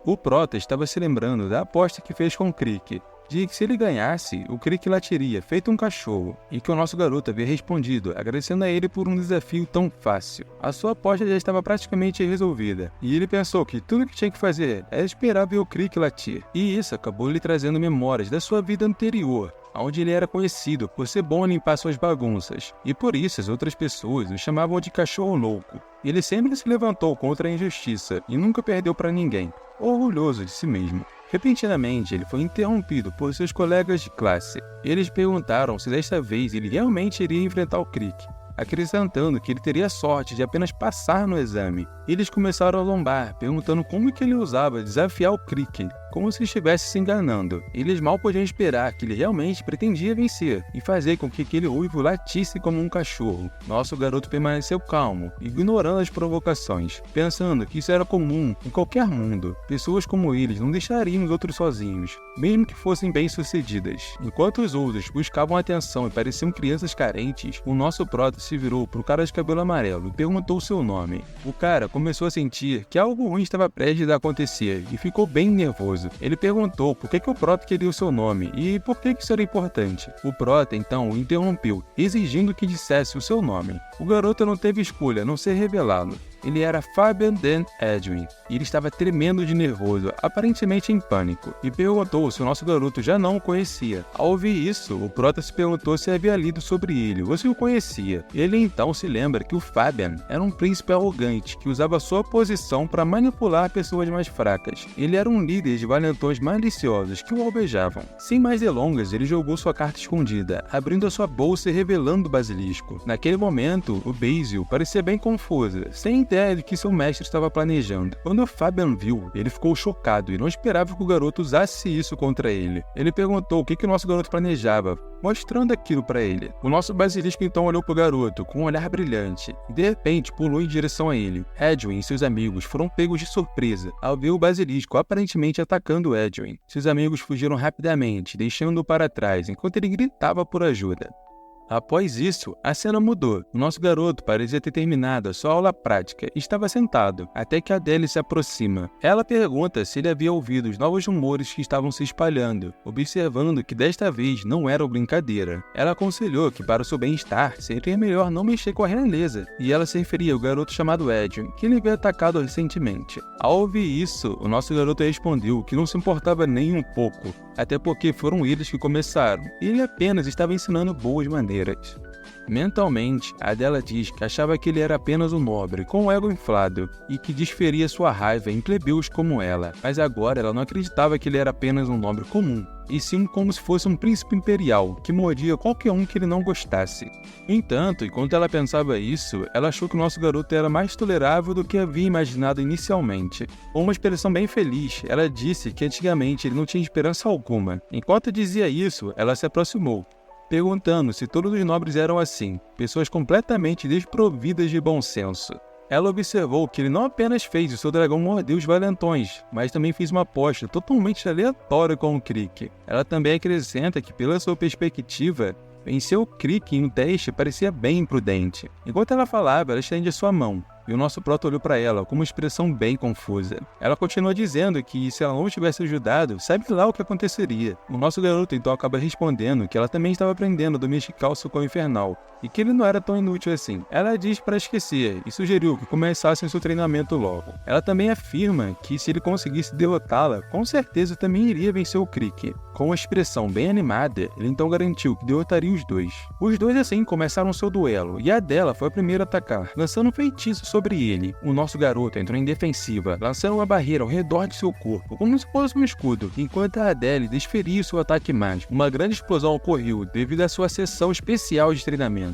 O Prota estava se lembrando da aposta que fez com o Crick, de que se ele ganhasse, o Crick latiria feito um cachorro, e que o nosso garoto havia respondido, agradecendo a ele por um desafio tão fácil. A sua aposta já estava praticamente resolvida, e ele pensou que tudo que tinha que fazer era esperar ver o Crick latir. E isso acabou lhe trazendo memórias da sua vida anterior, onde ele era conhecido por ser bom em limpar suas bagunças, e por isso as outras pessoas o chamavam de cachorro louco. Ele sempre se levantou contra a injustiça e nunca perdeu para ninguém, orgulhoso de si mesmo. Repentinamente, ele foi interrompido por seus colegas de classe. Eles perguntaram se desta vez ele realmente iria enfrentar o Crick, acrescentando que ele teria sorte de apenas passar no exame. Eles começaram a zombar, perguntando como que ele ousava desafiar o Crick, como se estivesse se enganando. Eles mal podiam esperar que ele realmente pretendia vencer e fazer com que aquele uivo latisse como um cachorro. Nosso garoto permaneceu calmo, ignorando as provocações, pensando que isso era comum em qualquer mundo. Pessoas como eles não deixariam os outros sozinhos, mesmo que fossem bem-sucedidas. Enquanto os outros buscavam atenção e pareciam crianças carentes, o nosso Prota se virou para o cara de cabelo amarelo e perguntou seu nome. O cara começou a sentir que algo ruim estava prestes a acontecer e ficou bem nervoso. Ele perguntou por que o Prota queria o seu nome e por que isso era importante. O Prota então o interrompeu, exigindo que dissesse o seu nome. O garoto não teve escolha a não ser revelá-lo. Ele era Fabian Dan Edwin, e ele estava tremendo de nervoso, aparentemente em pânico, e perguntou se o nosso garoto já não o conhecia. Ao ouvir isso, o Prota se perguntou se havia lido sobre ele ou se o conhecia. Ele então se lembra que o Fabian era um príncipe arrogante que usava sua posição para manipular pessoas mais fracas. Ele era um líder de valentões maliciosos que o alvejavam. Sem mais delongas, ele jogou sua carta escondida, abrindo a sua bolsa e revelando o basilisco. Naquele momento, o Basil parecia bem confusa, sem ideia de que seu mestre estava planejando. Quando o Fabian viu, ele ficou chocado e não esperava que o garoto usasse isso contra ele. Ele perguntou o que o nosso garoto planejava, mostrando aquilo para ele. O nosso basilisco então olhou para o garoto com um olhar brilhante e de repente pulou em direção a ele. Edwin e seus amigos foram pegos de surpresa ao ver o basilisco aparentemente atacando Edwin. Seus amigos fugiram rapidamente, deixando-o para trás enquanto ele gritava por ajuda. Após isso, a cena mudou. O nosso garoto parecia ter terminado a sua aula prática e estava sentado, até que Adele se aproxima. Ela pergunta se ele havia ouvido os novos rumores que estavam se espalhando, observando que desta vez não era brincadeira. Ela aconselhou que para o seu bem-estar seria melhor não mexer com a realeza, e ela se referia ao garoto chamado Edwin, que ele havia atacado recentemente. Ao ouvir isso, o nosso garoto respondeu que não se importava nem um pouco, até porque foram eles que começaram, e ele apenas estava ensinando boas maneiras. Mentalmente, Adela diz que achava que ele era apenas um nobre, com o ego inflado, e que desferia sua raiva em plebeus como ela, mas agora ela não acreditava que ele era apenas um nobre comum, e sim como se fosse um príncipe imperial, que mordia qualquer um que ele não gostasse. No entanto, enquanto ela pensava isso, ela achou que o nosso garoto era mais tolerável do que havia imaginado inicialmente. Com uma expressão bem feliz, ela disse que antigamente ele não tinha esperança alguma. Enquanto dizia isso, ela se aproximou, perguntando se todos os nobres eram assim, pessoas completamente desprovidas de bom senso. Ela observou que ele não apenas fez o seu dragão morder os valentões, mas também fez uma aposta totalmente aleatória com o Crick. Ela também acrescenta que, pela sua perspectiva, vencer o Crick em um teste parecia bem imprudente. Enquanto ela falava, ela estende sua mão, e o nosso Prota olhou para ela com uma expressão bem confusa. Ela continua dizendo que se ela não tivesse ajudado, sabe lá o que aconteceria. O nosso garoto então acaba respondendo que ela também estava aprendendo a domesticar o Socão Infernal, e que ele não era tão inútil assim. Ela diz para esquecer e sugeriu que começassem seu treinamento logo. Ela também afirma que se ele conseguisse derrotá-la, com certeza também iria vencer o Crick. Com uma expressão bem animada, ele então garantiu que derrotaria os dois. Os dois assim começaram seu duelo, e a dela foi a primeira a atacar, lançando um feitiço sobre ele. O nosso garoto entrou em defensiva, lançando uma barreira ao redor de seu corpo, como se fosse um escudo, enquanto a Adele desferia seu ataque mágico. Uma grande explosão ocorreu devido à sua sessão especial de treinamento.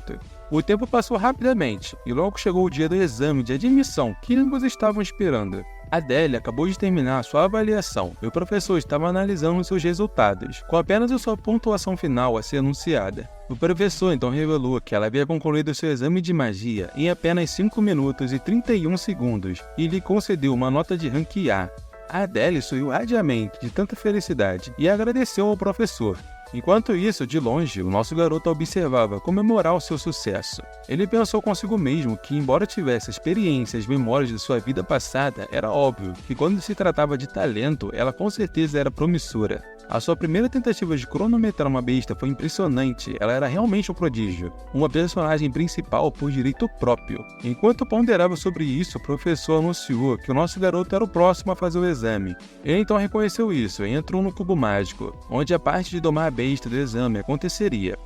O tempo passou rapidamente, e logo chegou o dia do exame de admissão que ambos estavam esperando. Adele acabou de terminar sua avaliação e o professor estava analisando seus resultados, com apenas a sua pontuação final a ser anunciada. O professor então revelou que ela havia concluído seu exame de magia em apenas 5 minutos e 31 segundos e lhe concedeu uma nota de rank A. A Adele sorriu radiamente de tanta felicidade e agradeceu ao professor. Enquanto isso, de longe, o nosso garoto observava comemorar o seu sucesso. Ele pensou consigo mesmo que, embora tivesse experiências e memórias de sua vida passada, era óbvio que quando se tratava de talento, ela com certeza era promissora. A sua primeira tentativa de cronometrar uma besta foi impressionante, ela era realmente um prodígio, uma personagem principal por direito próprio. Enquanto ponderava sobre isso, o professor anunciou que o nosso garoto era o próximo a fazer o exame. Ele então reconheceu isso e entrou no cubo mágico, onde a parte de domar a besta do exame aconteceria.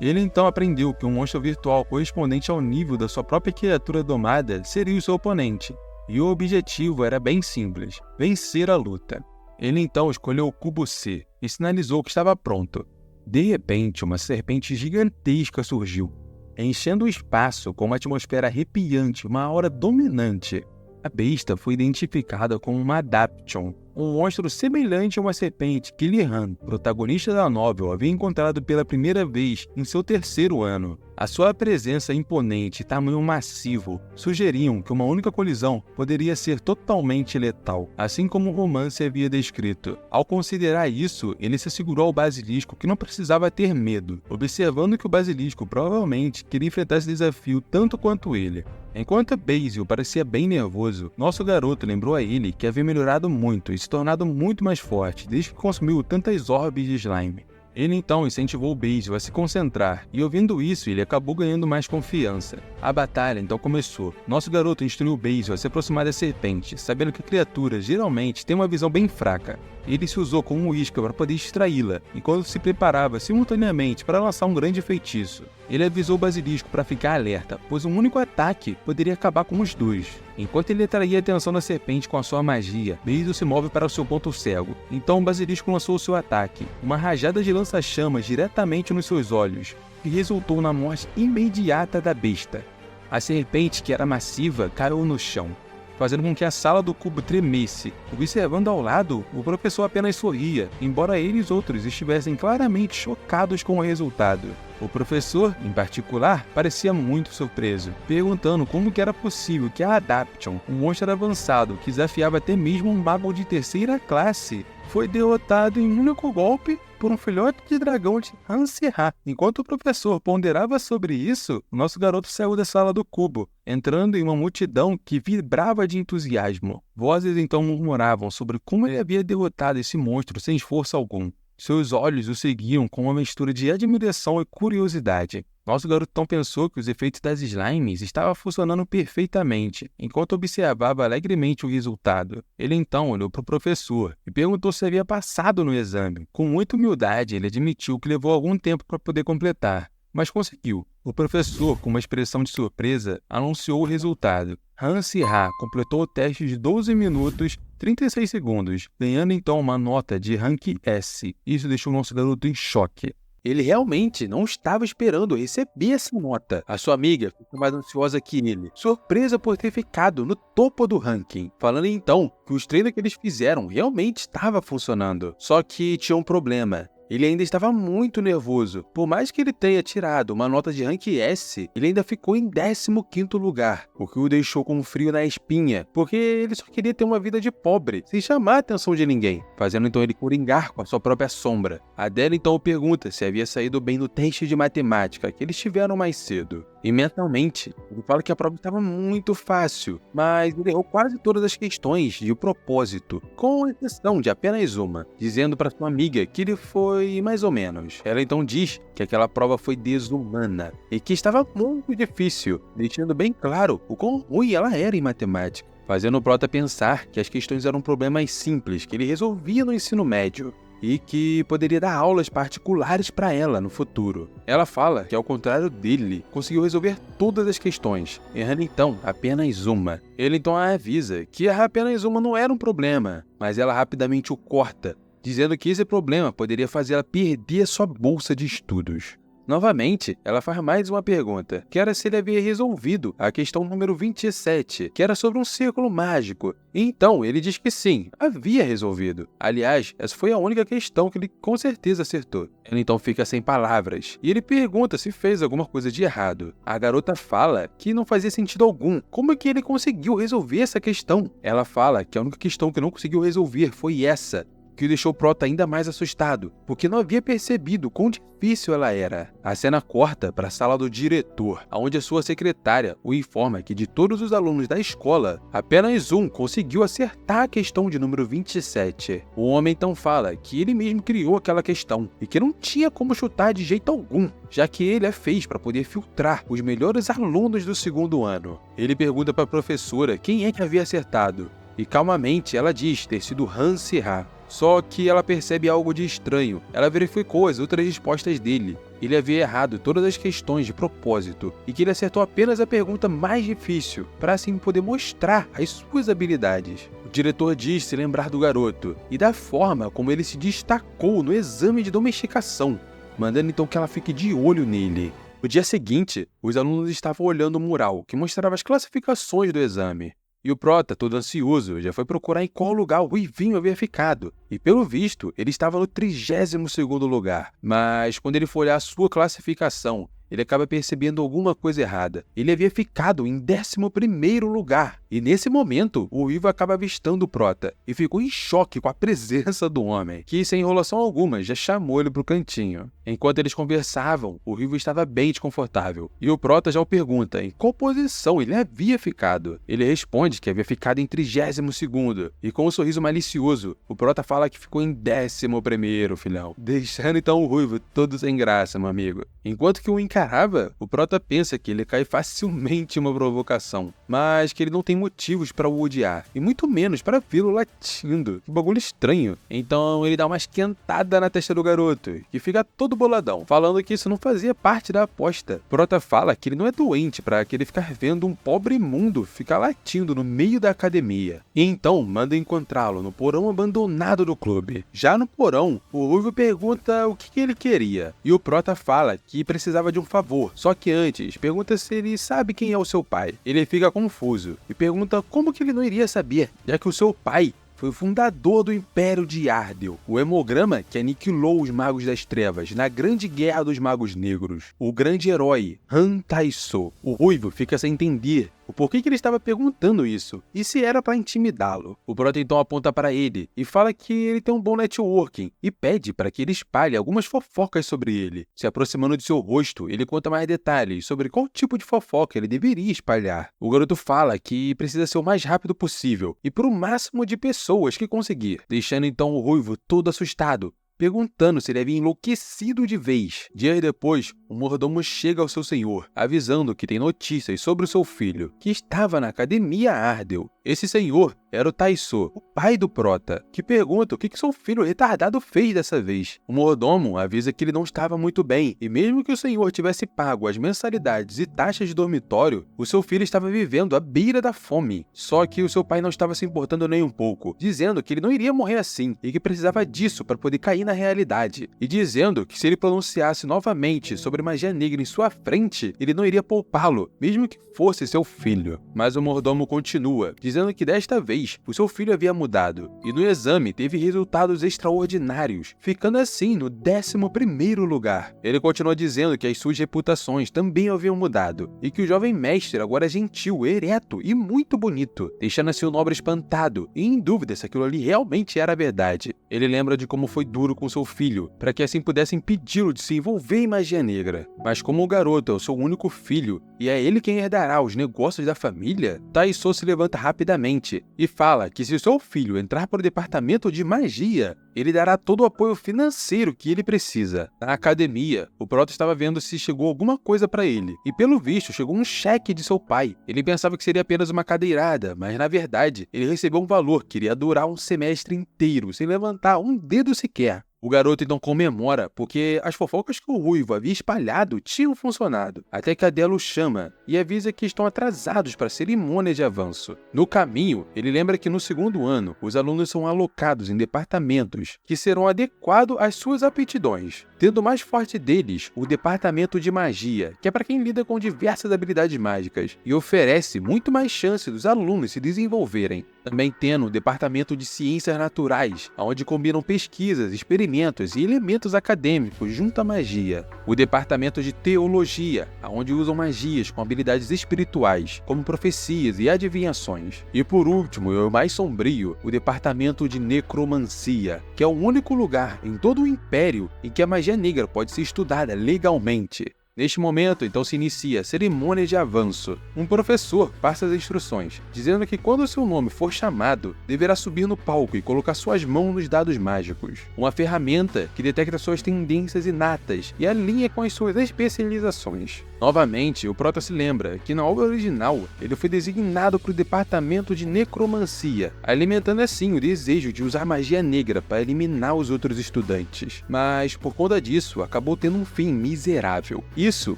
Ele então aprendeu que um monstro virtual correspondente ao nível da sua própria criatura domada seria o seu oponente, e o objetivo era bem simples: vencer a luta. Ele então escolheu o cubo C e sinalizou que estava pronto. De repente, uma serpente gigantesca surgiu, enchendo o espaço com uma atmosfera arrepiante, uma aura dominante. A besta foi identificada como uma Adaption, um monstro semelhante a uma serpente que Li-Han, protagonista da novel, havia encontrado pela primeira vez em seu 3º ano. A sua presença imponente e tamanho massivo sugeriam que uma única colisão poderia ser totalmente letal, assim como o romance havia descrito. Ao considerar isso, ele se assegurou ao basilisco que não precisava ter medo, observando que o basilisco provavelmente queria enfrentar esse desafio tanto quanto ele. Enquanto Basil parecia bem nervoso, nosso garoto lembrou a ele que havia melhorado muito e se tornado muito mais forte desde que consumiu tantas orbes de slime. Ele então incentivou Basil a se concentrar, e ouvindo isso, ele acabou ganhando mais confiança. A batalha então começou. Nosso garoto instruiu Basil a se aproximar da serpente, sabendo que a criatura geralmente tem uma visão bem fraca. Ele se usou como um isca para poder distraí-la, enquanto se preparava simultaneamente para lançar um grande feitiço. Ele avisou o basilisco para ficar alerta, pois um único ataque poderia acabar com os dois. Enquanto ele atraía a atenção da serpente com a sua magia, Basil se move para o seu ponto cego. Então o basilisco lançou o seu ataque, uma rajada de lança-chamas diretamente nos seus olhos, que resultou na morte imediata da besta. A serpente, que era massiva, caiu no chão, fazendo com que a sala do cubo tremesse. Observando ao lado, o professor apenas sorria, embora ele e os outros estivessem claramente chocados com o resultado. O professor, em particular, parecia muito surpreso, perguntando como que era possível que a Adaption, um monstro avançado que desafiava até mesmo um mago de 3ª classe, foi derrotado em um único golpe por um filhote de dragão de Hanserá. Enquanto o professor ponderava sobre isso, o nosso garoto saiu da sala do cubo, entrando em uma multidão que vibrava de entusiasmo. Vozes então murmuravam sobre como ele havia derrotado esse monstro sem esforço algum. Seus olhos o seguiam com uma mistura de admiração e curiosidade. Nosso garotão pensou que os efeitos das slimes estavam funcionando perfeitamente, enquanto observava alegremente o resultado. Ele então olhou para o professor e perguntou se havia passado no exame. Com muita humildade, ele admitiu que levou algum tempo para poder completar, mas conseguiu. O professor, com uma expressão de surpresa, anunciou o resultado. Hanserá completou o teste de 12 minutos 36 segundos, ganhando então uma nota de rank S. Isso deixou o nosso garoto em choque. Ele realmente não estava esperando receber essa nota. A sua amiga ficou mais ansiosa que ele, surpresa por ter ficado no topo do ranking, falando então que os treinos que eles fizeram realmente estavam funcionando. Só que tinha um problema. Ele ainda estava muito nervoso. Por mais que ele tenha tirado uma nota de rank S, ele ainda ficou em 15º lugar, o que o deixou com um frio na espinha, porque ele só queria ter uma vida de pobre, sem chamar a atenção de ninguém, fazendo então ele coringar com a sua própria sombra. A Adele então pergunta se havia saído bem no teste de matemática que eles tiveram mais cedo. E mentalmente, ele fala que a prova estava muito fácil, mas ele errou quase todas as questões de propósito, com exceção de apenas uma, dizendo para sua amiga que ele foi mais ou menos. Ela então diz que aquela prova foi desumana e que estava muito difícil, deixando bem claro o quão ruim ela era em matemática, fazendo o prota pensar que as questões eram problemas simples que ele resolvia no ensino médio e que poderia dar aulas particulares para ela no futuro. Ela fala que, ao contrário dele, conseguiu resolver todas as questões, errando então apenas uma. Ele então a avisa que errar apenas uma não era um problema, mas ela rapidamente o corta, dizendo que esse problema poderia fazer ela perder sua bolsa de estudos. Novamente, ela faz mais uma pergunta, que era se ele havia resolvido a questão número 27, que era sobre um círculo mágico. E então, ele diz que sim, havia resolvido. Aliás, essa foi a única questão que ele com certeza acertou. Ela então fica sem palavras, e ele pergunta se fez alguma coisa de errado. A garota fala que não fazia sentido algum. Como é que ele conseguiu resolver essa questão? Ela fala que a única questão que não conseguiu resolver foi essa. que deixou o Prota ainda mais assustado, porque não havia percebido quão difícil ela era. A cena corta para a sala do diretor, onde a sua secretária o informa que de todos os alunos da escola, apenas um conseguiu acertar a questão de número 27. O homem então fala que ele mesmo criou aquela questão e que não tinha como chutar de jeito algum, já que ele a fez para poder filtrar os melhores alunos do segundo ano. Ele pergunta para a professora quem é que havia acertado, e calmamente ela diz ter sido Han Se-ha. Só que ela percebe algo de estranho. Ela verificou as outras respostas dele. Ele havia errado todas as questões de propósito e que ele acertou apenas a pergunta mais difícil, para assim poder mostrar as suas habilidades. O diretor diz se lembrar do garoto e da forma como ele se destacou no exame de domesticação, mandando então que ela fique de olho nele. No dia seguinte, os alunos estavam olhando o mural que mostrava as classificações do exame. E o Prota, todo ansioso, já foi procurar em qual lugar o Ruivinho havia ficado. E pelo visto, ele estava no 32º lugar. Mas quando ele foi olhar a sua classificação, ele acaba percebendo alguma coisa errada. Ele havia ficado em 11º lugar. E nesse momento, o Ruivo acaba avistando o Prota e ficou em choque com a presença do homem, que sem enrolação alguma já chamou ele para o cantinho. Enquanto eles conversavam, o Ruivo estava bem desconfortável e o Prota já o pergunta em qual posição ele havia ficado. Ele responde que havia ficado em 32º e com um sorriso malicioso, o Prota fala que ficou em 11º, filhão, deixando então o Ruivo todo sem graça, meu amigo. Enquanto que o encarava, o Prota pensa que ele cai facilmente em uma provocação, mas que ele não tem motivos para o odiar, e muito menos para vê-lo latindo. Que bagulho estranho. Então ele dá uma esquentada na testa do garoto, que fica todo boladão, falando que isso não fazia parte da aposta. Prota fala que ele não é doente para que ele ficar vendo um pobre imundo ficar latindo no meio da academia. E então manda encontrá-lo no porão abandonado do clube. Já no porão, o Ruivo pergunta o que ele queria, e o Prota fala que precisava de um favor, só que antes pergunta se ele sabe quem é o seu pai. Ele fica confuso e pergunta como que ele não iria saber, já que o seu pai foi o fundador do Império de Ardell, o hemograma que aniquilou os Magos das Trevas na Grande Guerra dos Magos Negros, o grande herói Han Tai-so. O Ruivo fica sem entender o porquê que ele estava perguntando isso, e se era para intimidá-lo. O Prota então aponta para ele e fala que ele tem um bom networking e pede para que ele espalhe algumas fofocas sobre ele. Se aproximando de seu rosto, ele conta mais detalhes sobre qual tipo de fofoca ele deveria espalhar. O garoto fala que precisa ser o mais rápido possível e para o máximo de pessoas que conseguir, deixando então o Ruivo todo assustado, perguntando se ele havia enlouquecido de vez. Dias depois, o mordomo chega ao seu senhor, avisando que tem notícias sobre o seu filho, que estava na Academia Ardell. Esse senhor era o Tai-so, o pai do Prota, que pergunta o que seu filho retardado fez dessa vez. O mordomo avisa que ele não estava muito bem, e mesmo que o senhor tivesse pago as mensalidades e taxas de dormitório, o seu filho estava vivendo à beira da fome. Só que o seu pai não estava se importando nem um pouco, dizendo que ele não iria morrer assim, e que precisava disso para poder cair na realidade, e dizendo que se ele pronunciasse novamente sobre magia negra em sua frente, ele não iria poupá-lo, mesmo que fosse seu filho. Mas o mordomo continua, dizendo que desta vez o seu filho havia mudado, e no exame teve resultados extraordinários, ficando assim no 11º lugar. Ele continua dizendo que as suas reputações também haviam mudado, e que o jovem mestre agora é gentil, ereto e muito bonito, deixando assim o nobre espantado e em dúvida se aquilo ali realmente era verdade. Ele lembra de como foi duro com seu filho, para que assim pudesse impedi-lo de se envolver em magia negra. Mas como o garoto é o seu único filho, e é ele quem herdará os negócios da família, Tai-so se levanta rapidamente e fala que se seu filho entrar para o departamento de magia, ele dará todo o apoio financeiro que ele precisa. Na academia, o Prota estava vendo se chegou alguma coisa para ele, e pelo visto chegou um cheque de seu pai. Ele pensava que seria apenas uma cadeirada, mas na verdade ele recebeu um valor que iria durar um semestre inteiro, sem levantar um dedo sequer. O garoto então comemora, porque as fofocas que o Ruivo havia espalhado tinham funcionado, até que a Della o chama e avisa que estão atrasados para a cerimônia de avanço. No caminho, ele lembra que no segundo ano, os alunos são alocados em departamentos que serão adequados às suas aptidões, tendo o mais forte deles o departamento de magia, que é para quem lida com diversas habilidades mágicas, e oferece muito mais chance dos alunos se desenvolverem. Também tendo o departamento de ciências naturais, onde combinam pesquisas, experimentos experimentos e elementos acadêmicos junto à magia. O departamento de teologia, onde usam magias com habilidades espirituais, como profecias e adivinhações. E por último, e o mais sombrio, o departamento de necromancia, que é o único lugar em todo o Império em que a magia negra pode ser estudada legalmente. Neste momento, então, se inicia a cerimônia de avanço. Um professor passa as instruções, dizendo que quando seu nome for chamado, deverá subir no palco e colocar suas mãos nos dados mágicos. Uma ferramenta que detecta suas tendências inatas e alinha com as suas especializações. Novamente, o Prota se lembra que na obra original, ele foi designado para o departamento de necromancia, alimentando assim o desejo de usar magia negra para eliminar os outros estudantes. Mas, por conta disso, acabou tendo um fim miserável. Isso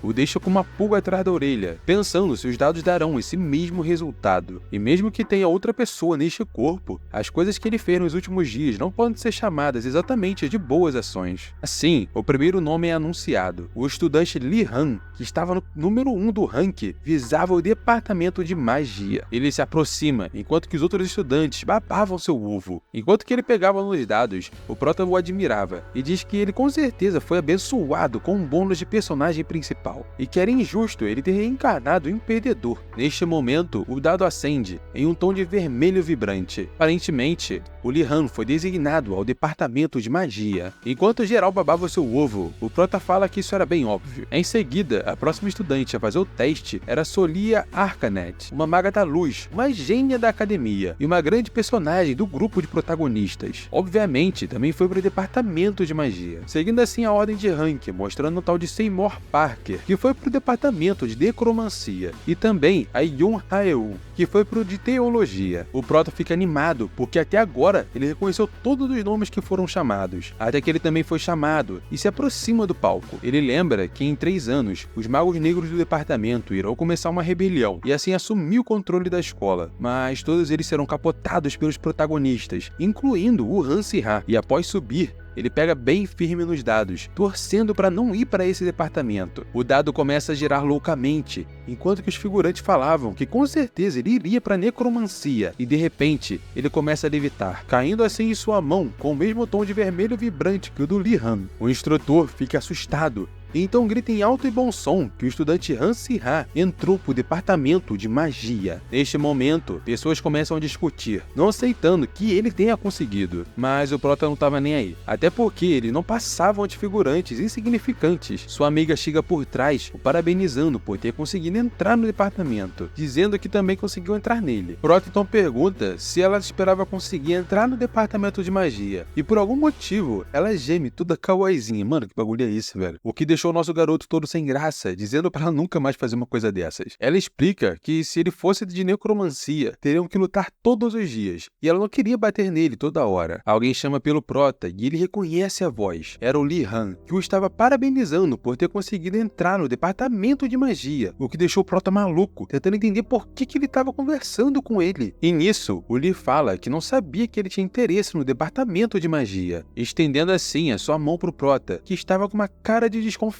o deixa com uma pulga atrás da orelha, pensando se os dados darão esse mesmo resultado. E mesmo que tenha outra pessoa neste corpo, as coisas que ele fez nos últimos dias não podem ser chamadas exatamente de boas ações. Assim, o primeiro nome é anunciado. O estudante Li Han, que estava no número 1 do ranking, visava o departamento de magia. Ele se aproxima, enquanto que os outros estudantes babavam seu ovo. Enquanto que ele pegava nos dados, o Prota o admirava e diz que ele com certeza foi abençoado com um bônus de personagem principal, e que era injusto ele ter reencarnado em um perdedor. Neste momento, o dado acende em um tom de vermelho vibrante. Aparentemente, o Li Han foi designado ao departamento de magia. Enquanto geral babava seu ovo, o Prota fala que isso era bem óbvio. Em seguida, a próxima estudante a fazer o teste era Solia Arcanet, uma maga da luz, uma gênia da academia e uma grande personagem do grupo de protagonistas. Obviamente, também foi para o departamento de magia, seguindo assim a ordem de rank, mostrando o tal de Seymour Parker, que foi para o departamento de necromancia, e também a Yun Haeul, que foi para o de teologia. O Prota fica animado, porque até agora ele reconheceu todos os nomes que foram chamados, até que ele também foi chamado, e se aproxima do palco. Ele lembra que em 3 anos, os magos negros do departamento irão começar uma rebelião, e assim assumir o controle da escola, mas todos eles serão capotados pelos protagonistas, incluindo o Han Si-ha, e após subir, ele pega bem firme nos dados, torcendo para não ir para esse departamento. O dado começa a girar loucamente, enquanto que os figurantes falavam que com certeza ele iria para necromancia, e de repente ele começa a levitar, caindo assim em sua mão com o mesmo tom de vermelho vibrante que o do Li Han. O instrutor fica assustado, e então grita em alto e bom som que o estudante Han Si-ha entrou para o departamento de magia. Neste momento, pessoas começam a discutir, não aceitando que ele tenha conseguido, mas o Prota não estava nem aí, até porque ele não passava de figurantes insignificantes. Sua amiga chega por trás, o parabenizando por ter conseguido entrar no departamento, dizendo que também conseguiu entrar nele. Prota então pergunta se ela esperava conseguir entrar no departamento de magia, e por algum motivo, ela geme toda kawaiizinha. Mano, que bagulho é esse, velho? O que deixou o nosso garoto todo sem graça, dizendo para ela nunca mais fazer uma coisa dessas. Ela explica que se ele fosse de necromancia, teriam que lutar todos os dias, e ela não queria bater nele toda hora. Alguém chama pelo Prota e ele reconhece a voz. Era o Li Han, que o estava parabenizando por ter conseguido entrar no departamento de magia, o que deixou o Prota maluco, tentando entender por que ele estava conversando com ele. E nisso, o Li fala que não sabia que ele tinha interesse no departamento de magia, estendendo assim a sua mão pro Prota, que estava com uma cara de desconfiado,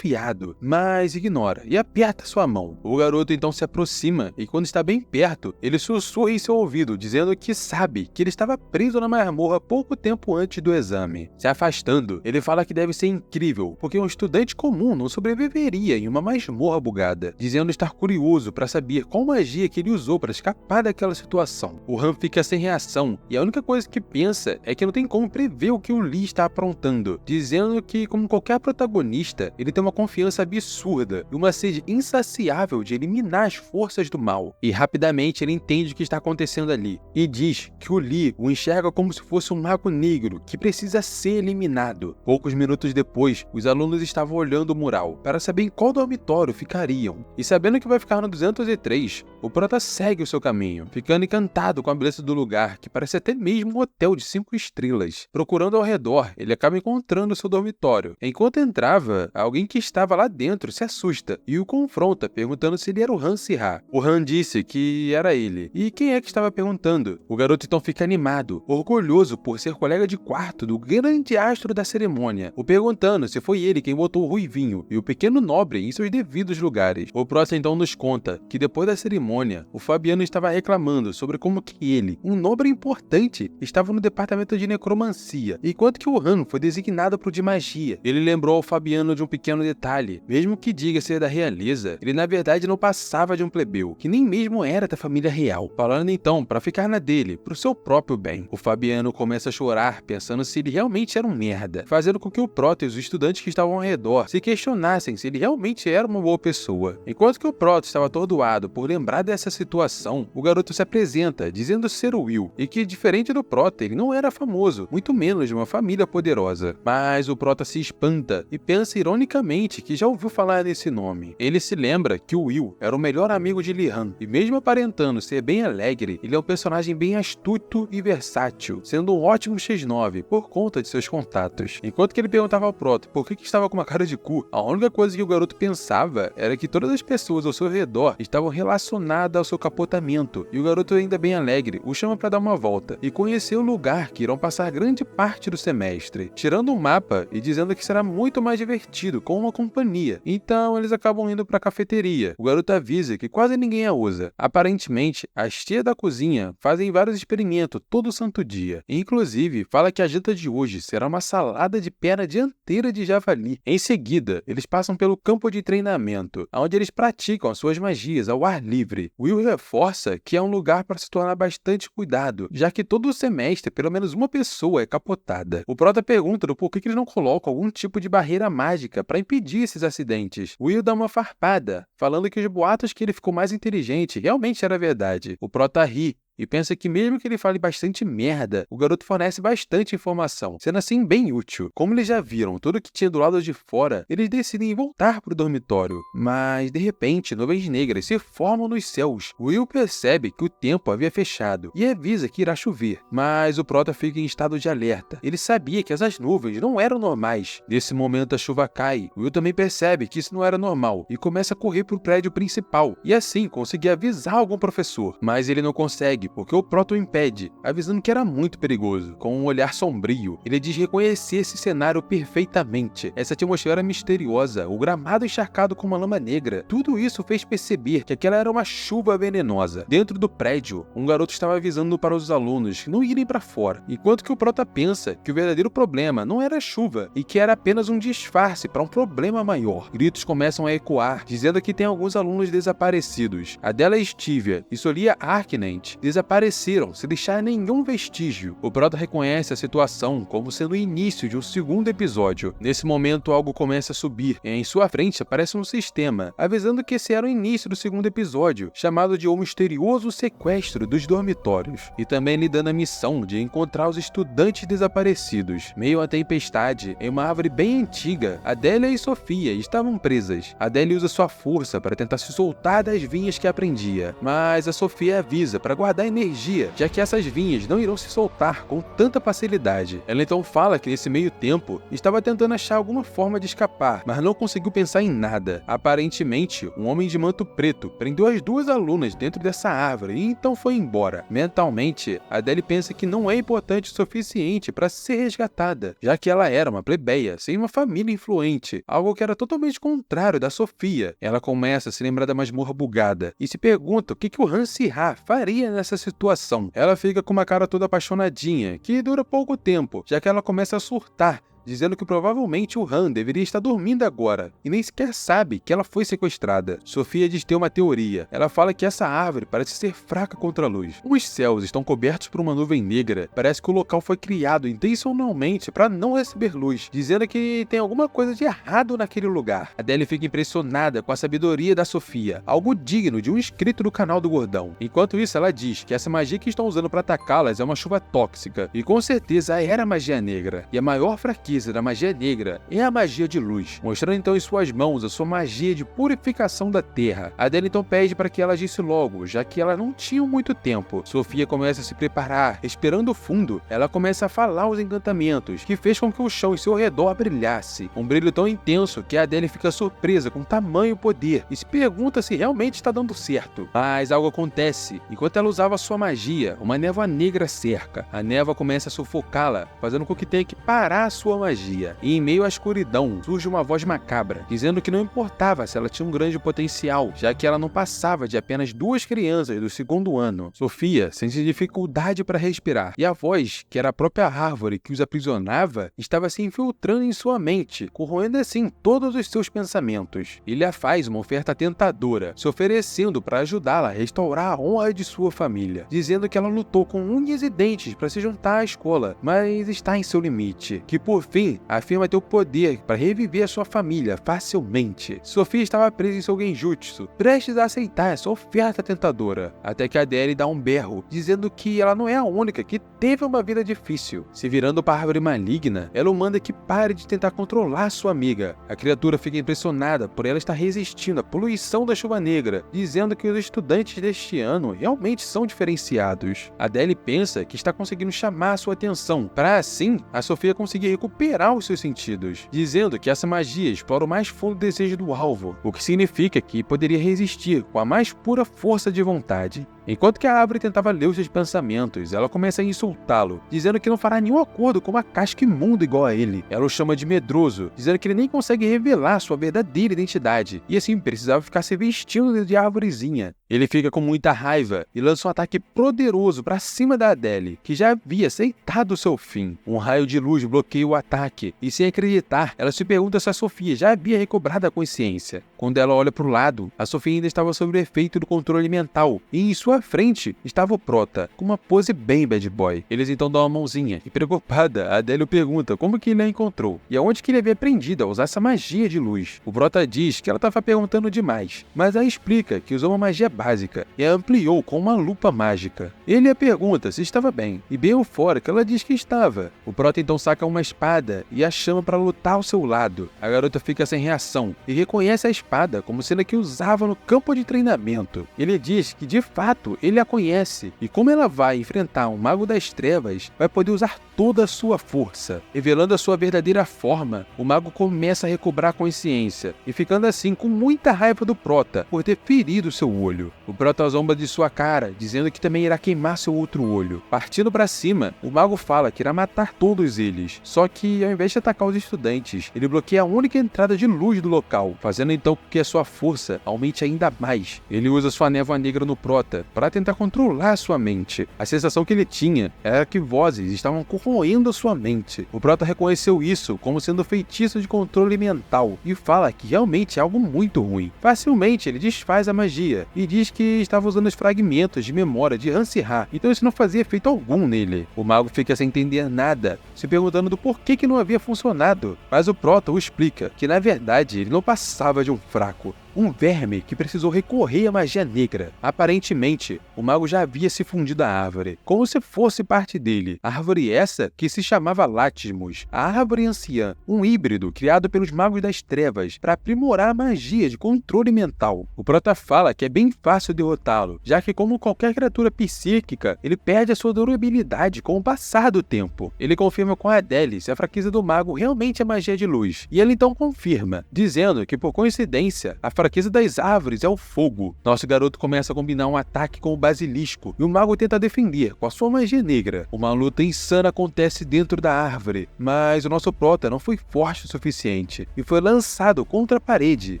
mas ignora e aperta sua mão. O garoto então se aproxima e quando está bem perto, ele sussurra em seu ouvido, dizendo que sabe que ele estava preso na masmorra pouco tempo antes do exame. Se afastando, ele fala que deve ser incrível, porque um estudante comum não sobreviveria em uma masmorra bugada, dizendo estar curioso para saber qual magia que ele usou para escapar daquela situação. O Han fica sem reação e a única coisa que pensa é que não tem como prever o que o Li está aprontando, dizendo que, como qualquer protagonista, ele tem uma confiança absurda e uma sede insaciável de eliminar as forças do mal. E rapidamente ele entende o que está acontecendo ali e diz que o Li o enxerga como se fosse um mago negro que precisa ser eliminado. Poucos minutos depois, os alunos estavam olhando o mural para saber em qual dormitório ficariam. E sabendo que vai ficar no 203, o Prota segue o seu caminho, ficando encantado com a beleza do lugar, que parece até mesmo um hotel de 5 estrelas. Procurando ao redor, ele acaba encontrando seu dormitório. Enquanto entrava, alguém alguém que estava lá dentro se assusta e o confronta, perguntando se ele era o Han Si-ha. O Han disse que era ele. E quem é que estava perguntando? O garoto então fica animado, orgulhoso por ser colega de quarto do grande astro da cerimônia, o perguntando se foi ele quem botou o Ruivinho e o pequeno nobre em seus devidos lugares. O Prota então nos conta que depois da cerimônia, o Fabiano estava reclamando sobre como que ele, um nobre importante, estava no departamento de necromancia, enquanto que o Han foi designado para o de magia. Ele lembrou ao Fabiano de um pequeno detalhe: mesmo que diga ser da realeza, ele na verdade não passava de um plebeu, que nem mesmo era da família real. Falando então para ficar na dele, pro seu próprio bem. O Fabiano começa a chorar, pensando se ele realmente era um merda, fazendo com que o Prota e os estudantes que estavam ao redor se questionassem se ele realmente era uma boa pessoa. Enquanto que o Prota estava atordoado por lembrar dessa situação, o garoto se apresenta, dizendo ser o Will, e que diferente do Prota, ele não era famoso, muito menos de uma família poderosa. Mas o Prota se espanta e pensa ironicamente que já ouviu falar desse nome. Ele se lembra que o Will era o melhor amigo de Li-Han, e mesmo aparentando ser bem alegre, ele é um personagem bem astuto e versátil, sendo um ótimo X9 por conta de seus contatos. Enquanto que ele perguntava ao Prota por que estava com uma cara de cu, a única coisa que o garoto pensava era que todas as pessoas ao seu redor estavam relacionadas ao seu capotamento, e o garoto, ainda bem alegre, o chama para dar uma volta e conhecer o lugar que irão passar grande parte do semestre, tirando um mapa e dizendo que será muito mais divertido com uma companhia. Então eles acabam indo para a cafeteria. O garoto avisa que quase ninguém a usa. Aparentemente, as tias da cozinha fazem vários experimentos todo santo dia. Inclusive, fala que a janta de hoje será uma salada de perna dianteira de javali. Em seguida, eles passam pelo campo de treinamento, onde eles praticam as suas magias ao ar livre. Will reforça que é um lugar para se tornar bastante cuidado, já que todo o semestre pelo menos uma pessoa é capotada. O Prota pergunta do porquê que eles não colocam algum tipo de barreira mágica para impedir esses acidentes. Will dá uma farpada, falando que os boatos que ele ficou mais inteligente realmente era verdade. O Prota ri e pensa que mesmo que ele fale bastante merda, o garoto fornece bastante informação, sendo assim bem útil. Como eles já viram tudo que tinha do lado de fora, eles decidem voltar pro dormitório. Mas, de repente, nuvens negras se formam nos céus. Will percebe que o tempo havia fechado e avisa que irá chover, mas o Prota fica em estado de alerta. Ele sabia que essas nuvens não eram normais. Nesse momento a chuva cai. Will também percebe que isso não era normal e começa a correr pro prédio principal e assim conseguir avisar algum professor, mas ele não consegue porque o Prota o impede, avisando que era muito perigoso. Com um olhar sombrio, ele diz reconhecer esse cenário perfeitamente. Essa atmosfera misteriosa, o gramado encharcado com uma lama negra, tudo isso fez perceber que aquela era uma chuva venenosa. Dentro do prédio, um garoto estava avisando para os alunos não irem para fora, enquanto que o Prota pensa que o verdadeiro problema não era a chuva e que era apenas um disfarce para um problema maior. Gritos começam a ecoar, dizendo que tem alguns alunos desaparecidos. Adela Estivia e Solia Arquinent desapareceram sem deixar nenhum vestígio. O Prota reconhece a situação como sendo o início de um segundo episódio. Nesse momento, algo começa a subir e em sua frente aparece um sistema, avisando que esse era o início do segundo episódio, chamado de O Misterioso Sequestro dos Dormitórios, e também lhe dando a missão de encontrar os estudantes desaparecidos. Meio à tempestade, em uma árvore bem antiga, Adélia e Sofia estavam presas. Adélia usa sua força para tentar se soltar das vinhas que aprendia, mas a Sofia avisa para guardar energia, já que essas vinhas não irão se soltar com tanta facilidade. Ela então fala que nesse meio tempo estava tentando achar alguma forma de escapar, mas não conseguiu pensar em nada. Aparentemente, um homem de manto preto prendeu as duas alunas dentro dessa árvore e então foi embora. Mentalmente, Adele pensa que não é importante o suficiente para ser resgatada, já que ela era uma plebeia, sem uma família influente, algo que era totalmente contrário da Sofia. Ela começa a se lembrar da masmorra bugada e se pergunta o que o Han Si-ha faria nessa situação. Ela fica com uma cara toda apaixonadinha, que dura pouco tempo, já que ela começa a surtar, dizendo que provavelmente o Han deveria estar dormindo agora, e nem sequer sabe que ela foi sequestrada. Sofia diz ter uma teoria. Ela fala que essa árvore parece ser fraca contra a luz. Os céus estão cobertos por uma nuvem negra. Parece que o local foi criado intencionalmente para não receber luz, dizendo que tem alguma coisa de errado naquele lugar. Adele fica impressionada com a sabedoria da Sofia, algo digno de um inscrito do canal do Gordão. Enquanto isso, ela diz que essa magia que estão usando para atacá-las é uma chuva tóxica, e com certeza era magia negra, e a maior fraqueza fraqueza da magia negra é a magia de luz, mostrando então em suas mãos a sua magia de purificação da terra. Adele então pede para que ela agisse logo, já que ela não tinha muito tempo. Sofia começa a se preparar, respirando fundo, ela começa a falar os encantamentos, que fez com que o chão em seu redor brilhasse. Um brilho tão intenso que Adele fica surpresa com tamanho poder e se pergunta se realmente está dando certo. Mas algo acontece. Enquanto ela usava sua magia, uma névoa negra cerca. A névoa começa a sufocá-la, fazendo com que tenha que parar a sua magia. E em meio à escuridão, surge uma voz macabra, dizendo que não importava se ela tinha um grande potencial, já que ela não passava de apenas 2 crianças do 2º ano. Sofia sente dificuldade para respirar, e a voz, que era a própria árvore que os aprisionava, estava se infiltrando em sua mente, corroendo assim todos os seus pensamentos. Ele a faz uma oferta tentadora, se oferecendo para ajudá-la a restaurar a honra de sua família, dizendo que ela lutou com unhas e dentes para se juntar à escola, mas está em seu limite, que por fim afirma ter o poder para reviver a sua família facilmente. Sofia estava presa em seu genjutsu, prestes a aceitar essa oferta tentadora, até que Adele dá um berro, dizendo que ela não é a única que teve uma vida difícil. Se virando para a árvore maligna, ela o manda que pare de tentar controlar sua amiga. A criatura fica impressionada por ela estar resistindo à poluição da chuva negra, dizendo que os estudantes deste ano realmente são diferenciados. Adele pensa que está conseguindo chamar sua atenção, para assim a Sofia conseguir recuperar os seus sentidos, dizendo que essa magia explora o mais fundo desejo do alvo, o que significa que poderia resistir com a mais pura força de vontade. Enquanto que a árvore tentava ler os seus pensamentos, ela começa a insultá-lo, dizendo que não fará nenhum acordo com uma casca imunda igual a ele. Ela o chama de medroso, dizendo que ele nem consegue revelar sua verdadeira identidade, e assim precisava ficar se vestindo de árvorezinha. Ele fica com muita raiva e lança um ataque poderoso para cima da Adele, que já havia aceitado o seu fim. Um raio de luz bloqueia o ataque, e sem acreditar, ela se pergunta se a Sofia já havia recobrado a consciência. Quando ela olha para o lado, a Sofia ainda estava sob o efeito do controle mental, e em sua frente estava o Prota, com uma pose bem bad boy. Eles então dão uma mãozinha, e preocupada, a Adele pergunta como que ele a encontrou, e aonde que ele havia aprendido a usar essa magia de luz. O Prota diz que ela estava perguntando demais, mas ela explica que usou uma magia básica, e a ampliou com uma lupa mágica. Ele a pergunta se estava bem, e bem eufórica ela diz que estava. O Prota então saca uma espada, e a chama para lutar ao seu lado. A garota fica sem reação, e reconhece a espada como sendo a que usava no campo de treinamento. Ele diz que de fato ele a conhece, e como ela vai enfrentar um mago das trevas, vai poder usar toda a sua força. Revelando a sua verdadeira forma, o mago começa a recobrar a consciência, e ficando assim com muita raiva do Prota por ter ferido seu olho. O Prota zomba de sua cara, dizendo que também irá queimar seu outro olho. Partindo para cima, o mago fala que irá matar todos eles, só que ao invés de atacar os estudantes, ele bloqueia a única entrada de luz do local, fazendo então com que a sua força aumente ainda mais. Ele usa sua névoa negra no Prota para tentar controlar sua mente. A sensação que ele tinha era que vozes estavam corroendo a sua mente. O Prota reconheceu isso como sendo feitiço de controle mental e fala que realmente é algo muito ruim. Facilmente ele desfaz a magia e diz que estava usando os fragmentos de memória de Hansi-Ha, então isso não fazia efeito algum nele. O mago fica sem entender nada, se perguntando do porquê que não havia funcionado, mas o Prota o explica que na verdade ele não passava de um fraco, um verme que precisou recorrer à magia negra. Aparentemente, o mago já havia se fundido à árvore, como se fosse parte dele. A árvore essa que se chamava Latmus, a árvore anciã, um híbrido criado pelos magos das trevas para aprimorar a magia de controle mental. O Prota fala que é bem fácil derrotá-lo, já que como qualquer criatura psíquica, ele perde a sua durabilidade com o passar do tempo. Ele confirma com a Adele se a fraqueza do mago realmente é magia de luz, e ele então confirma, dizendo que por coincidência, a fraqueza das árvores é o fogo. Nosso garoto começa a combinar um ataque com o basilisco, e o mago tenta defender com a sua magia negra. Uma luta insana acontece dentro da árvore, mas o nosso Prota não foi forte o suficiente, e foi lançado contra a parede.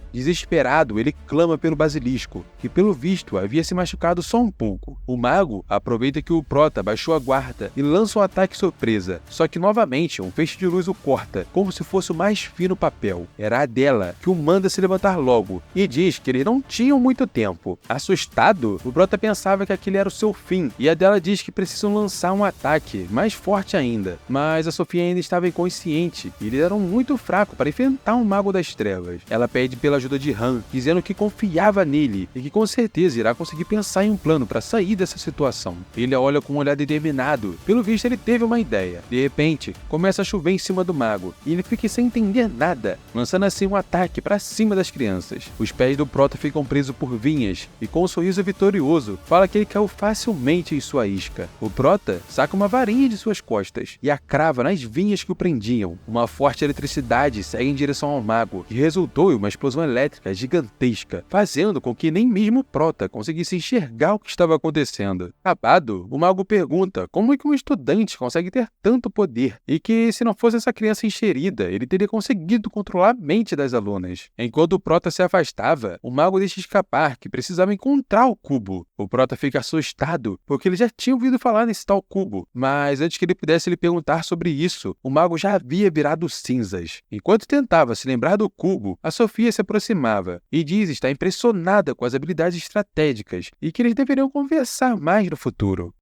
Desesperado, ele clama pelo basilisco, que pelo visto havia se machucado só um pouco. O mago aproveita que o Prota baixou a guarda e lança um ataque surpresa, só que novamente um feixe de luz o corta, como se fosse o mais fino papel. Era a dela que o manda se levantar logo, e diz que eles não tinham muito tempo. Assustado, o Prota pensava que aquele era o seu fim, e a dela diz que precisam lançar um ataque mais forte ainda. Mas a Sofia ainda estava inconsciente, e eles eram muito fracos para enfrentar um mago das trevas. Ela pede pela ajuda de Han, dizendo que confiava nele e que com certeza irá conseguir pensar em um plano para sair dessa situação. Ele a olha com um olhar determinado. Pelo visto, ele teve uma ideia. De repente, começa a chover em cima do mago, e ele fica sem entender nada, lançando assim um ataque para cima das crianças. Os pés do Prota ficam presos por vinhas, e com um sorriso vitorioso, fala que ele caiu facilmente em sua isca. O Prota saca uma varinha de suas costas e a crava nas vinhas que o prendiam. Uma forte eletricidade segue em direção ao mago, que resultou em uma explosão elétrica gigantesca, fazendo com que nem mesmo o Prota conseguisse enxergar o que estava acontecendo. Acabado, o mago pergunta como é que um estudante consegue ter tanto poder, e que se não fosse essa criança enxerida, ele teria conseguido controlar a mente das alunas. Enquanto o Prota se afastava, o mago deixa escapar que precisava encontrar o cubo. O Prota fica assustado, porque ele já tinha ouvido falar nesse tal cubo, mas antes que ele pudesse lhe perguntar sobre isso, o mago já havia virado cinzas. Enquanto tentava se lembrar do cubo, a Sofia se aproximava e diz estar impressionada com as habilidades estratégicas e que eles deveriam conversar mais no futuro.